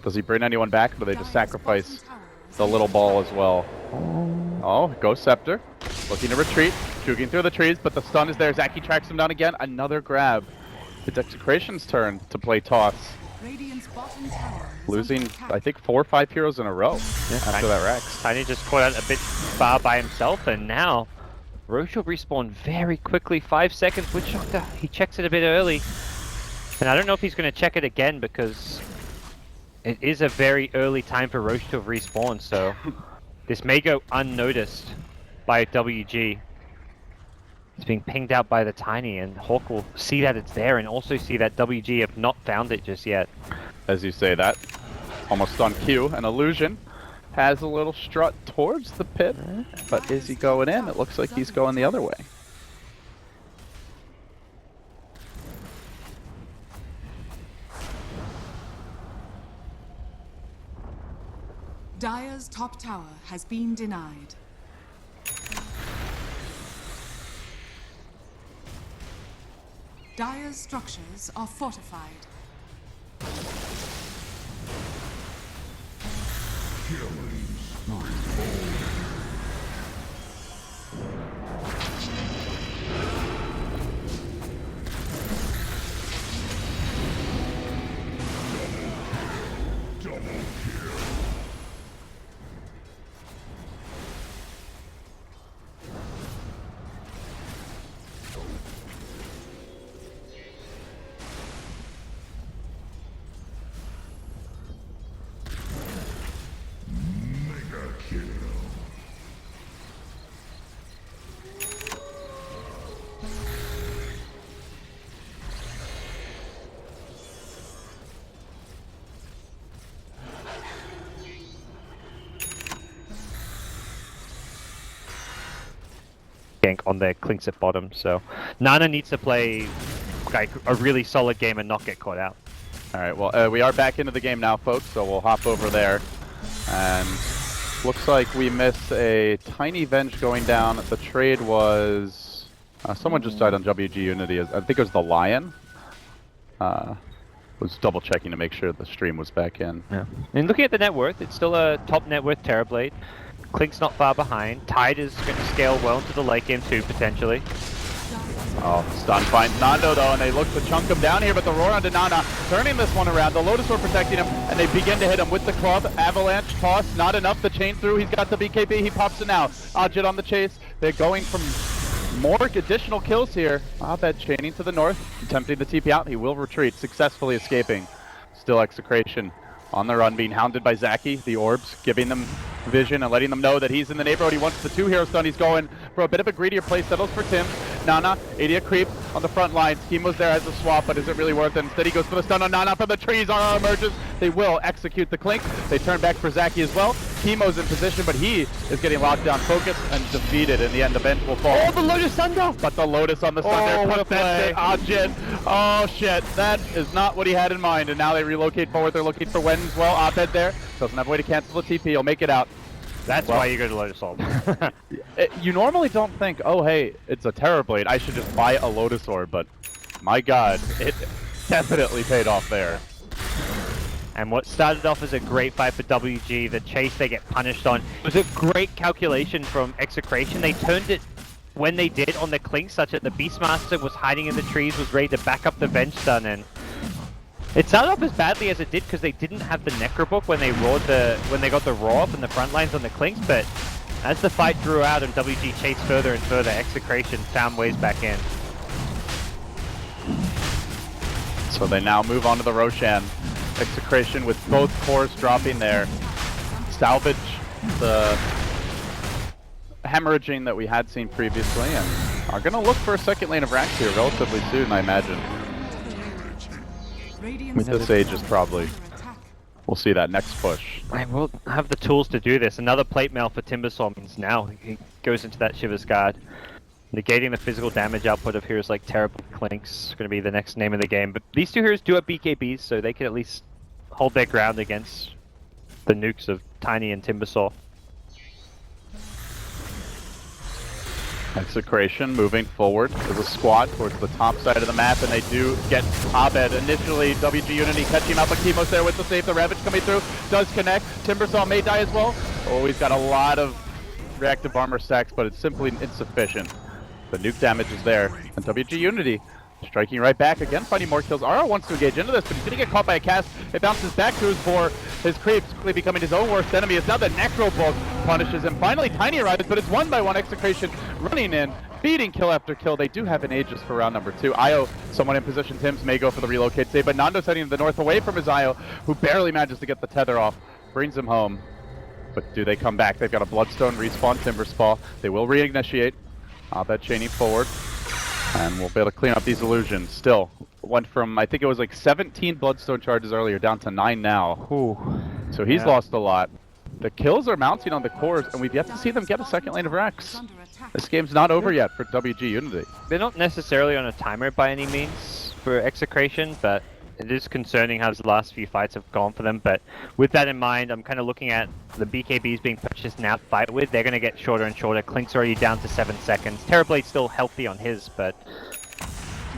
Does he bring anyone back, or do they just sacrifice the little ball as well? Oh, Ghost Scepter. Looking to retreat. Juking through the trees, but the stun is there. Zaki tracks him down again. Another grab. It's Execration's turn to play toss. Radiant's bottom tower is Losing, under attack. I think, 4 or 5 heroes in a row after that Rex. Tiny just caught out a bit far by himself, and now Roche will respawn very quickly. 5 seconds with Shocker. He checks it a bit early. And I don't know if he's going to check it again because it is a very early time for Roche to have respawned, so this may go unnoticed by WG. It's being pinged out by the Tiny, and Hawk will see that it's there and also see that WG have not found it just yet. As you say that, almost on cue, an Illusion has a little strut towards the pit, but is he going in? It looks like he's going the other way. Dire's top tower has been denied. Dire's structures are fortified. Gank on their Clinks at bottom, so Nana needs to play like a really solid game and not get caught out. Alright, well, we are back into the game now, folks, so we'll hop over there. And looks like we missed a tiny Venge going down. The trade was... someone just died on WG.Unity. I think it was the Lion. Was double checking to make sure the stream was back in. Yeah. And looking at the net worth, it's still a top net worth Terrorblade. Clink's not far behind. Tide is going to scale well into the late game too, potentially. Oh, stun finds Nando though, and they look to chunk him down here, but the roar onto Nana, turning this one around. The Lotus Sword protecting him, and they begin to hit him with the club. Avalanche toss, not enough. The chain through. He's got the BKB. He pops it now. Ajit on the chase. They're going from more additional kills here. Abed chaining to the north, attempting the TP out. He will retreat, successfully escaping. Still Execration on the run, being hounded by Zaki. The orbs giving them vision and letting them know that he's in the neighborhood. He wants the 2-hero stun. He's going for a bit of a greedier play. Settles for Tim. Nana, 80 a creep on the front line. Chemo's there as a swap, but is it really worth it? Instead he goes for the stun on Nana from the trees. Nana emerges. They will execute the Clink. They turn back for Zaki as well. Chemo's in position, but he is getting locked down, focused, and defeated. In the end, the bench will fall. Oh, the Lotus Thunder! But the Lotus on the Thunder what a play. Ajit. Oh shit, that is not what he had in mind. And now they relocate forward. They're looking for Wen as well. Abed there. Doesn't have a way to cancel the TP. He'll make it out. That's why you go to Lotus Orb. You normally don't think, oh hey, it's a Terrorblade, I should just buy a Lotus Orb, but my god, it definitely paid off there. And what started off as a great fight for WG, the chase they get punished on, was a great calculation from Execration. They turned it when they did on the Clink, such that the Beastmaster was hiding in the trees, was ready to back up the Venge stun, and it started off as badly as it did because they didn't have the Necro Book when they got the roar up in the front lines on the Clinks, but as the fight drew out and WG chased further and further, Execration found ways back in. So they now move on to the Roshan. Execration with both cores dropping there. Salvage the hemorrhaging that we had seen previously, and are going to look for a second lane of racks here relatively soon, I imagine. With this Aegis probably. We'll see that next push. And we'll have the tools to do this. Another plate mail for Timbersaw means now he goes into that Shiver's Guard. Negating the physical damage output of heroes like Terrible Clinks. Going to be the next name of the game. But these two heroes do have BKBs, so they can at least hold their ground against the nukes of Tiny and Timbersaw. Execration moving forward as a squad towards the top side of the map, and they do get Abed. Initially, WG.Unity catching him up, but Chemo's there with the save. The Ravage coming through, does connect. Timbersaw may die as well. Oh, he's got a lot of reactive armor stacks, but it's simply insufficient. The nuke damage is there, and WG.Unity Striking right back again, finding more kills. Aro wants to engage into this, but he's going to get caught by a cast. It bounces back to his boar. His creeps quickly becoming his own worst enemy. It's now the Necro Book punishes him. Finally, Tiny arrives, but it's one by one. Execration running in, beating kill after kill. They do have an Aegis for round number 2. Io, someone in position. Tims may go for the relocate save, but Nando's heading to the north away from his Io, who barely manages to get the tether off. Brings him home. But do they come back? They've got a Bloodstone respawn, Timber Spa. They will reinitiate. Abed chaining forward. And we'll be able to clean up these illusions. Still, went from, I think it was like 17 Bloodstone charges earlier, down to 9 now. Ooh. So he's lost a lot. The kills are mounting on the cores, and we've yet to see them get a second lane of Rex. This game's not over yet for WG.Unity. They're not necessarily on a timer by any means for Execration, but it is concerning how the last few fights have gone for them. But with that in mind, I'm kind of looking at the BKBs being purchased now to fight with. They're going to get shorter and shorter. Clink's already down to 7 seconds. Terrorblade's still healthy on his, but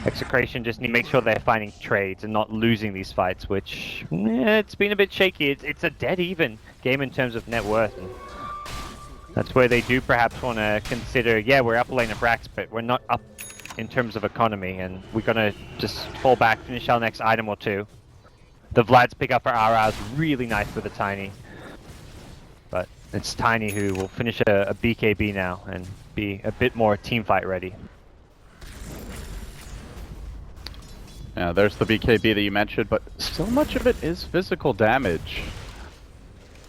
Execration just need to make sure they're finding trades and not losing these fights, which it's been a bit shaky. It's a dead even game in terms of net worth. And that's where they do perhaps want to consider, yeah, we're up a lane of Brax, but we're not up in terms of economy, and we're gonna just fall back, finish our next item or two. The Vlad's pick up for RR is really nice with the Tiny, but it's Tiny who will finish a BKB now and be a bit more team fight ready. Yeah, there's the BKB that you mentioned, but so much of it is physical damage.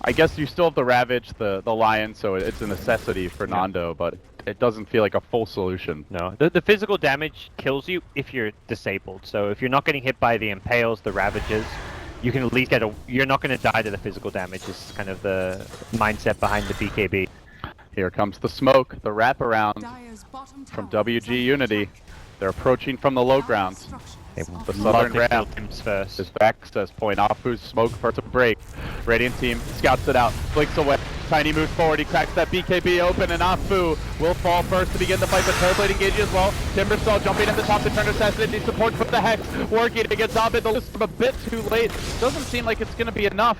I guess you still have the Ravage, the Lion, so it's a necessity for Nando, but it doesn't feel like a full solution. No, the physical damage kills you if you're disabled. So if you're not getting hit by the Impales, the Ravages, you can at least get you're not going to die to the physical damage is kind of the mindset behind the BKB. Here comes the smoke, the wraparound from WG.Unity. They're approaching from the low ground. The southern ground first. is the access point. Afu's smoke first to break. Radiant team scouts it out, blinks away. Tiny moves forward, he cracks that BKB open, and Afu will fall first to begin the fight, but Terrorblade engages as well. Timbersaw jumping at the top to turn assassinate, needs support from the Hex, working against Abed. The list a bit too late. Doesn't seem like it's going to be enough.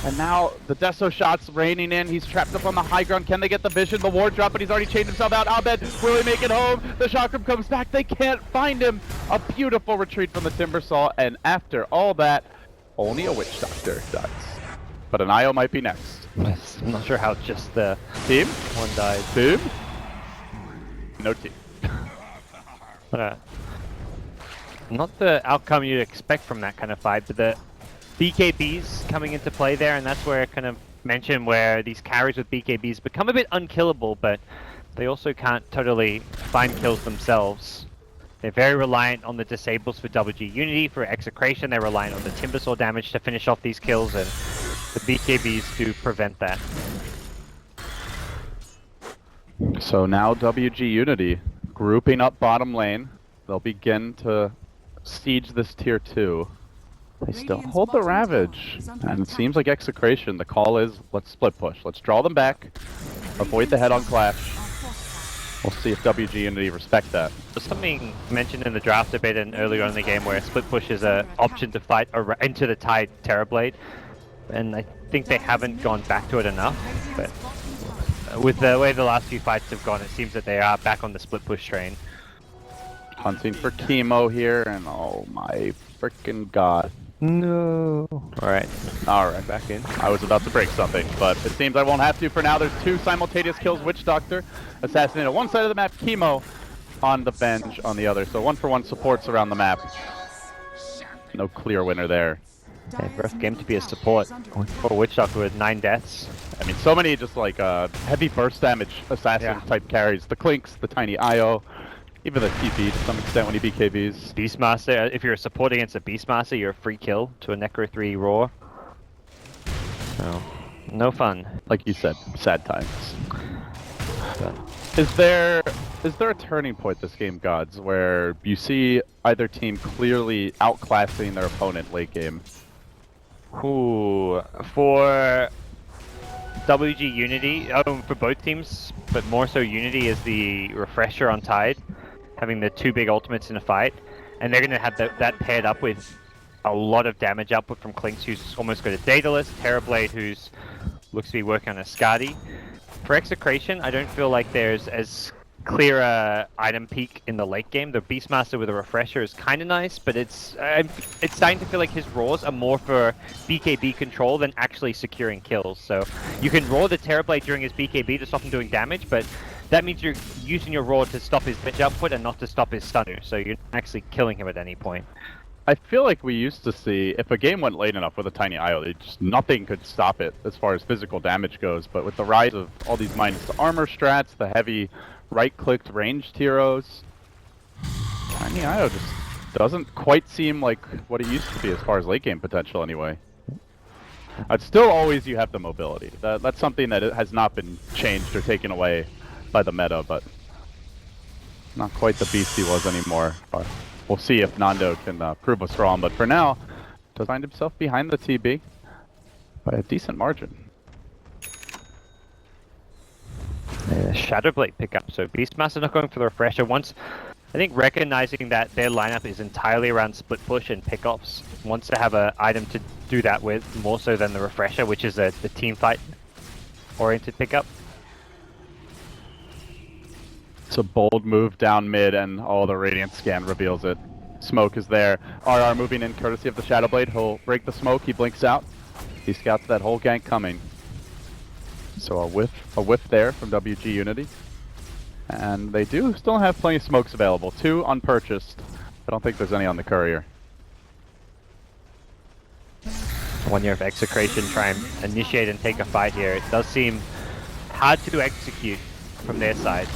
And now the Deso shots raining in. He's trapped up on the high ground. Can they get the vision? The ward drop, but he's already chained himself out. Abed, will he make it home? The chakram comes back. They can't find him. A beautiful retreat from the Timbersaw. And after all that, only a Witch Doctor dies. But an IO might be next. I'm not sure how just the Team? one died. Team? No team. Not the outcome you'd expect from that kind of fight, but the BKBs coming into play there, and that's where I kind of mentioned where these carries with BKBs become a bit unkillable, but they also can't totally find kills themselves. They're very reliant on the disables for WG.Unity. For Execration, they're reliant on the Timbersaw damage to finish off these kills, and the BKBs do prevent that. So now WG.Unity grouping up bottom lane. They'll begin to siege this tier 2. They still hold the Ravage, and it seems like Execration. The call is, let's split push. Let's draw them back, avoid the head-on clash. We'll see if WG.Unity respect that. There's something mentioned in the draft a bit and earlier on in the game where split push is an option to fight into the Tide Terrorblade, and I think they haven't gone back to it enough, but with the way the last few fights have gone, it seems that they are back on the split push train. Hunting for chemo here, and oh my freaking god. No. Alright, back in. I was about to break something, but it seems I won't have to for now. There's 2 simultaneous kills. Witch Doctor assassinated on one side of the map, chemo on the bench on the other. So 1-for-1 supports around the map. No clear winner there. yeah, rough game to be a support for Witch Doctor with 9 deaths. I mean, so many just like heavy burst damage assassin type carries. The Clinks, the Tiny IO, even the TP to some extent when he BKBs. Beastmaster, if you're a support against a Beastmaster, you're a free kill to a Necro 3 Roar. So, no fun. Like you said, sad times. But Is there a turning point this game, Gods, where you see either team clearly outclassing their opponent late game? Ooh, for WG.Unity, for both teams, but more so Unity is the refresher on Tide, having the 2 big ultimates in a fight, and they're going to have that paired up with a lot of damage output from Clinks, who's almost got a Daedalus, Terrorblade, who's looks to be working on a Skadi. For Execration, I don't feel like there's as clearer item peak in the late game. The Beastmaster with a refresher is kind of nice, but it's starting to feel like his raws are more for BKB control than actually securing kills. So you can raw the Terrorblade during his BKB to stop him doing damage, but that means you're using your raw to stop his damage output and not to stop his stunner. So you're not actually killing him at any point. I feel like we used to see, if a game went late enough with a tiny IO, nothing could stop it as far as physical damage goes. But with the rise of all these minus to armor strats, the heavy right-clicked ranged heroes, tiny IO just doesn't quite seem like what it used to be as far as late game potential anyway. It's still always you have the mobility. That's something that has not been changed or taken away by the meta, but not quite the beast he was anymore. We'll see if Nando can prove us wrong, but for now, does find himself behind the TB by a decent margin. Shadowblade pickup. So Beastmaster not going for the refresher. Once, I think recognizing that their lineup is entirely around split push and pickoffs, wants to have an item to do that with more so than the refresher, which is the team fight oriented pickup. It's a bold move down mid, and all the Radiant scan reveals it. Smoke is there. RR moving in courtesy of the Shadowblade. He'll break the smoke. He blinks out. He scouts that whole gank coming. So a whiff there from WG.Unity. And they do still have plenty of smokes available. 2 unpurchased. I don't think there's any on the courier. 1 year of Execration, try and initiate and take a fight here. It does seem hard to execute from their side.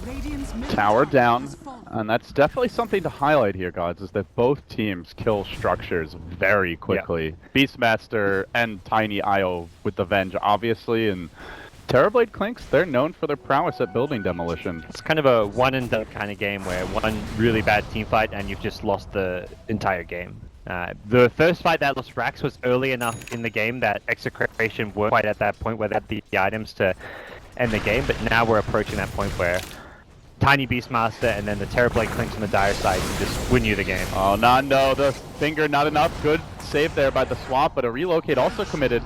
Radiant's middle Tower down, has fallen. and that's definitely something to highlight here, gods, is that both teams kill structures very quickly. Beastmaster and Tiny IO with the Venge, obviously, and Terrorblade Clinks, they're known for their prowess at building demolition. It's kind of a one and done kind of game where one really bad team fight and you've just lost the entire game. The first fight that lost Rax was early enough in the game that Execration weren't quite at that point where they had the items to end the game, but now we're approaching that point where Tiny Beastmaster and then the Terrorblade Clinks on the dire side can just win you the game. Oh, Nando, the finger not enough. Good save there by the Swamp, but a relocate also committed.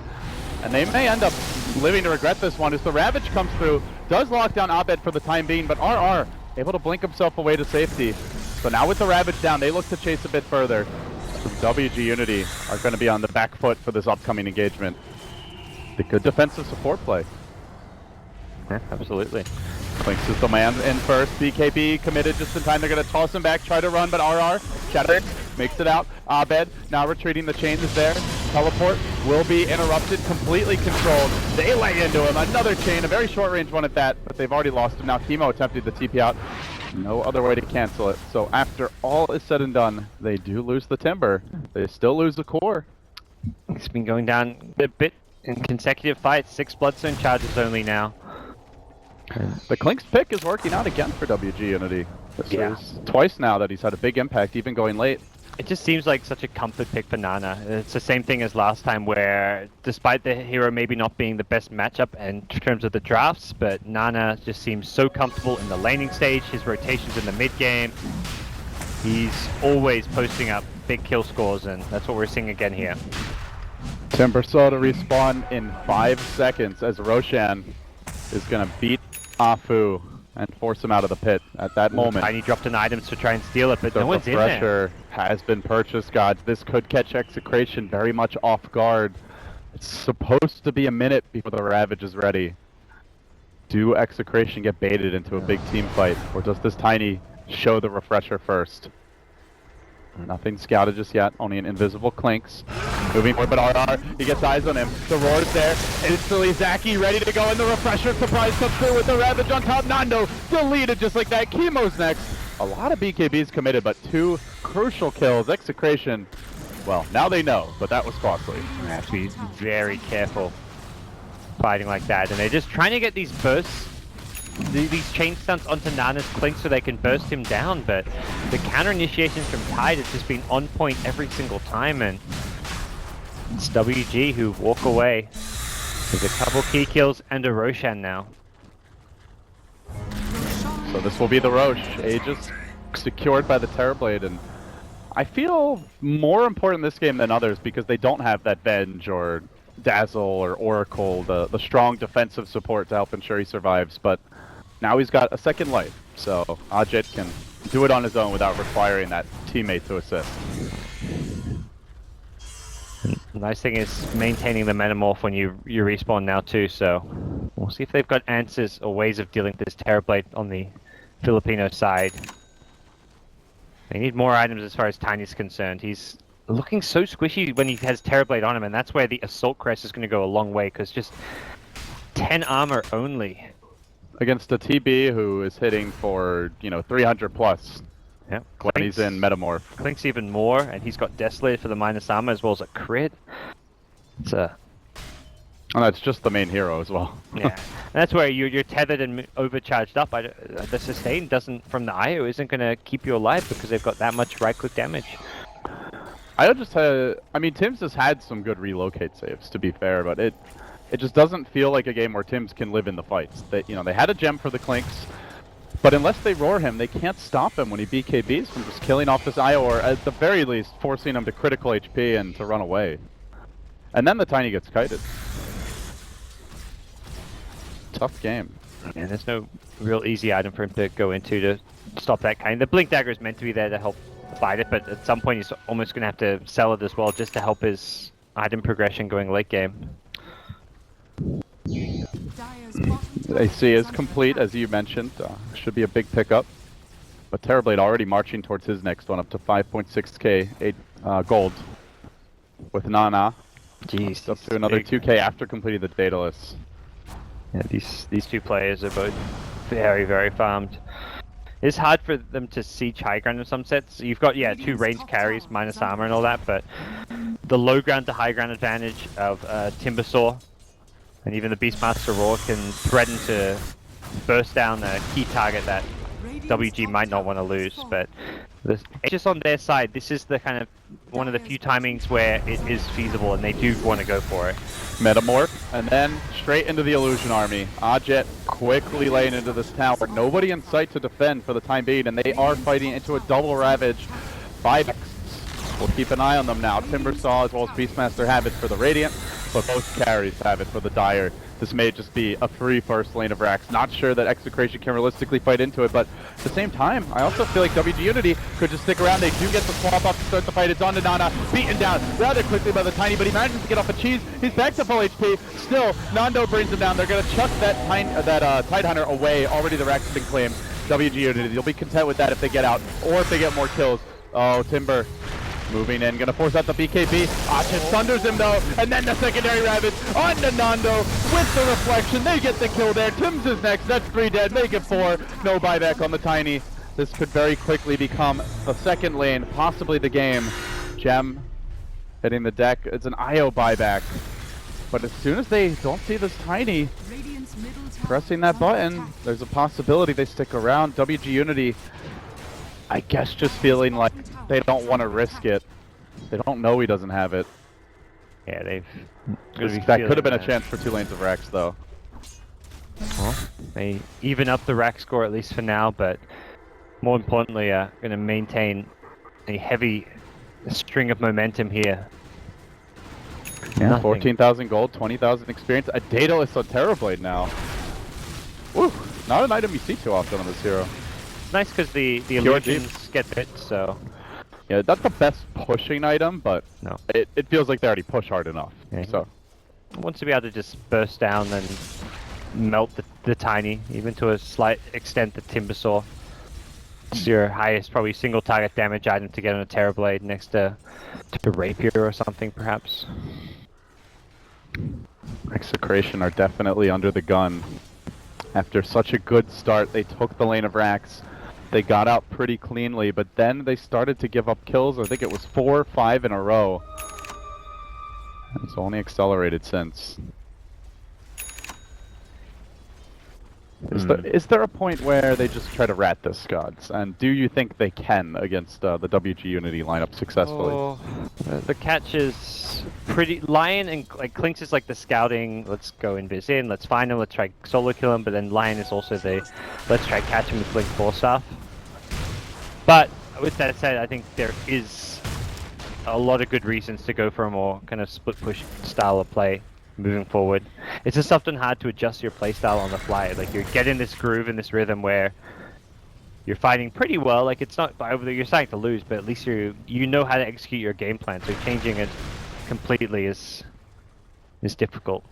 And they may end up living to regret this one as the Ravage comes through. Does lock down Abed for the time being, but RR able to blink himself away to safety. So now with the Ravage down, they look to chase a bit further. WG.Unity are going to be on the back foot for this upcoming engagement. The good defensive support play. Yeah, absolutely. Clinks is the man in first. BKB committed just in time. They're going to toss him back, try to run, but RR, Shadow makes it out. Abed now retreating. The chain is there. Teleport will be interrupted, completely controlled. They lay into him. Another chain, a very short range one at that, but they've already lost him. Now Chemo attempted the TP out. No other way to cancel it. So after all is said and done, they do lose the Timber. They still lose the core. It's been going down a bit in consecutive fights. 6 Bloodstone charges only now. The Clinks pick is working out again for WG.Unity. This Yeah. is twice now that he's had a big impact, even going late. It just seems like such a comfort pick for Nana. It's the same thing as last time where, despite the hero maybe not being the best matchup in terms of the drafts, but Nana just seems so comfortable in the laning stage, his rotations in the mid game. He's always posting up big kill scores, and that's what we're seeing again here. Timber saw to respawn in 5 seconds as Roshan is going to beat Afu and force him out of the pit at that moment. Tiny dropped an item to try and steal it, but The no one's in there. refresher has been purchased, gods. This could catch Execration very much off guard. It's supposed to be a minute before the Ravage is ready. Do Execration get baited into a big team fight, or does this Tiny show the refresher first? Nothing scouted just yet, only an invisible Clinks. Moving forward, but RR, he gets eyes on him. The roar's there. Instantly, Zaki ready to go in the refresher. Surprise comes through with the Ravage on top. Nando deleted just like that. Chemo's next. A lot of BKBs committed, but 2 crucial kills. Execration, well, now they know, but that was costly. You have to be very careful fighting like that, and they're just trying to get these bursts, these chain stunts onto Nana's Clink so they can burst him down, but the counter initiations from Tide has just been on point every single time, and it's WG who walk away with a couple key kills and a Roshan now. So this will be the Roche. Aegis secured by the Terrorblade, and I feel more important in this game than others because they don't have that Venge or Dazzle or Oracle, the strong defensive support to help ensure he survives, but now he's got a second life, so Ajit can do it on his own without requiring that teammate to assist. The nice thing is maintaining the metamorph when you respawn now too, so we'll see if they've got answers or ways of dealing with this Terrorblade on the Filipino side. They need more items as far as Tiny's concerned. He's looking so squishy when he has Terrorblade on him, and that's where the Assault Crest is going to go a long way, because just 10 armor only. Against a TB who is hitting for, 300 plus Yeah, when he's in Metamorph. Clink's even more, and he's got Desolate for the minus armor as well as a crit. It's a... And that's just the main hero as well. Yeah, and that's where you're tethered and overcharged up. The sustain doesn't from the IO isn't going to keep you alive because they've got that much right-click damage. Tim's has had some good relocate saves, to be fair, but it just doesn't feel like a game where Tim's can live in the fights. They had a gem for the Clinks, but unless they roar him, they can't stop him when he BKBs from just killing off this IO, or at the very least, forcing him to critical HP and to run away. And then the Tiny gets kited. Tough game. Yeah, there's no real easy item for him to go into to stop that kind. The Blink Dagger is meant to be there to help fight it, but at some point he's almost going to have to sell it as well just to help his item progression going late game. Dire's bottom tower AC is under complete, attack. as you mentioned. Should be a big pickup. But Terrorblade already marching towards his next one, up to 5.6k 8 gold. With Nana. Jeez, Up to another 2k after completing the Daedalus. Yeah, these two players are both very, very farmed. It's hard for them to siege high ground in some sets. You've got, two ranged carries, minus armor and all that, but the low ground to high ground advantage of Timbersaw and even the Beastmaster Roar can threaten to burst down a key target that WG might not want to lose, but just on their side, this is the kind of one of the few timings where it is feasible and they do want to go for it. Metamorph, and then straight into the Illusion Army. Ajit quickly laying into this tower. Nobody in sight to defend for the time being, and they are fighting into a double ravage. 5 We'll keep an eye on them now. Timbersaw as well as Beastmaster have it for the Radiant, but both carries have it for the Dire. This may just be a free first lane of Rax. Not sure that Execration can realistically fight into it, but at the same time, I also feel like WG.Unity could just stick around. They do get the swap up to start the fight. It's on to Nana, beaten down rather quickly by the Tiny, but he manages to get off a cheese. He's back to full HP. Still, Nando brings him down. They're going to chuck that Tidehunter away. Already the Rax has been claimed. WG.Unity, they'll be content with that if they get out, or if they get more kills. Oh, Timber. Moving in, gonna force out the BKB. Ajit thunders him though, and then the secondary Ravage on to Nando with the reflection. They get the kill there. Tim's is next. That's 3 dead. Make it 4. No buyback on the Tiny. This could very quickly become the second lane, possibly the game. Gem hitting the deck. It's an IO buyback. But as soon as they don't see this Tiny Radiant's middle tower pressing is that under button, attack. there's a possibility they stick around. WG.Unity, I guess, just feeling like they don't want to risk it. They don't know he doesn't have it. Yeah, they've... That could have been a chance for 2 lanes of Rax, though. Well, they even up the rack score at least for now, but more importantly, going to maintain a heavy string of momentum here. Yeah, Nothing. 14,000 gold, 20,000 experience. A Daedalus on Terrorblade now. Woo! Not an item you see too often on this hero. It's nice because the Pure illusions get bit, so... Yeah, that's the best pushing item, but No. it feels like they already push hard enough. Yeah. So Wants to be able to just burst down and melt the Tiny, even to a slight extent the Timbersaw. It's your highest, probably single target damage item to get on a Terrorblade next to Rapier or something, perhaps. Execration are definitely under the gun. After such a good start, they took the lane of Rax. They got out pretty cleanly, but then they started to give up kills. I think it was 4 or 5 in a row. It's only accelerated since. Is there a point where they just try to rat this, gods? And do you think they can against the WG.Unity lineup successfully? Oh, the catch is pretty... Lion and Clinks is like the scouting, let's go invis in, let's find him, let's try solo kill him, but then Lion is also the let's try catch him with Blink 4 stuff. But with that said, I think there is a lot of good reasons to go for a more kind of split push style of play moving forward. it's just often hard to adjust your playstyle on the fly. Like you're getting this groove and this rhythm where you're fighting pretty well. Like it's not you're starting to lose, but at least you know how to execute your game plan. So changing it completely is difficult.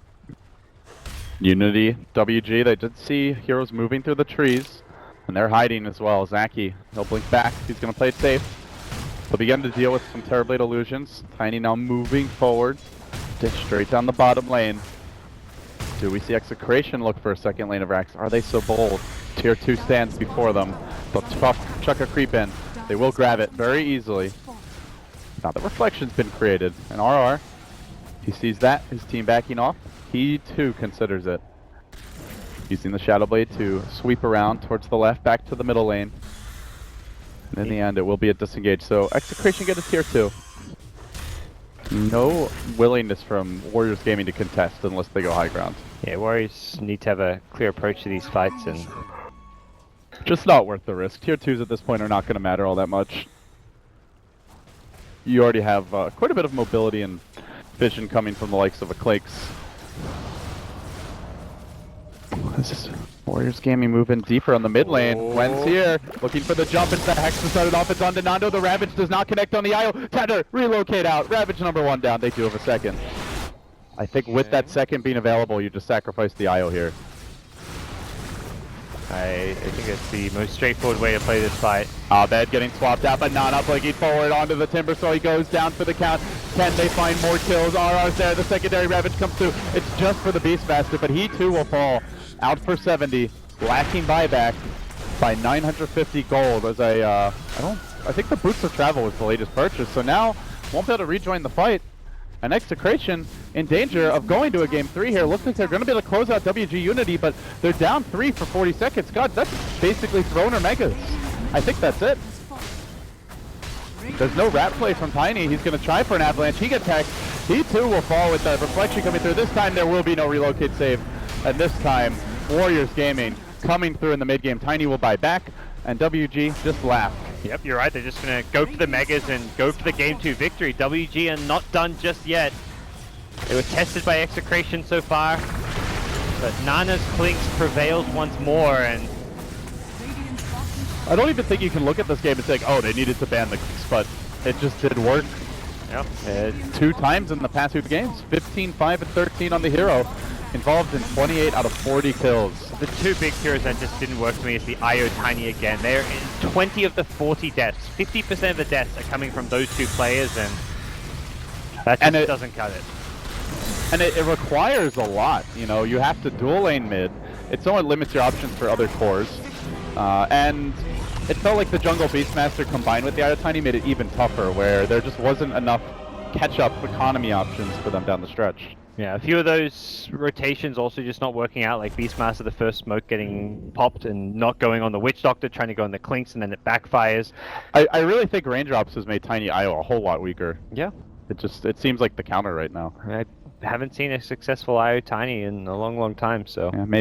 Unity, WG, they did see heroes moving through the trees, and they're hiding as well. Zaki, he'll blink back. He's going to play it safe. They'll begin to deal with some Terrorblade illusions. Tiny now moving forward. Ditch straight down the bottom lane. Do we see Execration look for a second lane of racks? Are they so bold? Tier 2 stands before them. They'll chuck a creep in. They will grab it very easily. Now the reflection's been created. And RR, he sees that, his team backing off. He too considers it. Using the Shadow Blade to sweep around towards the left, back to the middle lane. And in the end, it will be a disengage. So Execration get a tier 2. No willingness from Warriors Gaming to contest unless they go high ground. Yeah, Warriors need to have a clear approach to these fights, and just not worth the risk. Tier 2s at this point are not going to matter all that much. You already have quite a bit of mobility and vision coming from the likes of a Clake's. This is Warriors Gaming moving deeper on the mid lane. Gwen's here, looking for the jump. It's the Hex to start it off. It's on to Nando. The Ravage does not connect on the IO. Tender, relocate out. Ravage number 1 down. They do have a second. I think with that second being available, you just sacrifice the IO here. I think it's the most straightforward way to play this fight. Bed getting swapped out, but Nana blinking forward onto the Timber, so he goes down for the count. Can they find more kills? RR's there. The secondary Ravage comes through. It's just for the Beastmaster, but he too will fall. Out for 70, lacking buyback by 950 gold. As I think the Boots of Travel was the latest purchase, so now won't be able to rejoin the fight. And Execration in danger of going to a game 3 here. Looks like they're going to be able to close out WG.Unity, but they're down 3 for 40 seconds. God, that's basically Throner Megas. I think that's it. There's no rat play from Tiny. He's going to try for an avalanche. He gets hacked. He too will fall with the reflection coming through. This time there will be no relocate save. And this time, Warriors Gaming coming through in the mid game. Tiny will buy back, and WG just laugh. Yep, you're right. They're just going to go for the Megas and go for the Game 2 victory. WG are not done just yet. They were tested by Execration so far, but Nana's Clinks prevails once more, and I don't even think you can look at this game and say, oh, they needed to ban the Clinks, but it just did work. Yep. 2 times in the past 2 games. 15, 5, and 13 on the hero. Involved in 28 out of 40 kills. The 2 big heroes that just didn't work for me is the IO Tiny again. They're in 20 of the 40 deaths. 50% of the deaths are coming from those 2 players, and that just doesn't cut it. And it requires a lot, you know. You have to dual lane mid. It somewhat limits your options for other cores. And it felt like the Jungle Beastmaster combined with the IO Tiny made it even tougher, where there just wasn't enough catch-up economy options for them down the stretch. Yeah, a few of those rotations also just not working out, like Beastmaster, the first smoke getting popped and not going on the Witch Doctor, trying to go on the Clinks, and then it backfires. I really think Raindrops has made Tiny IO a whole lot weaker. Yeah. It seems like the counter right now. I haven't seen a successful IO Tiny in a long, long time, so... Yeah, maybe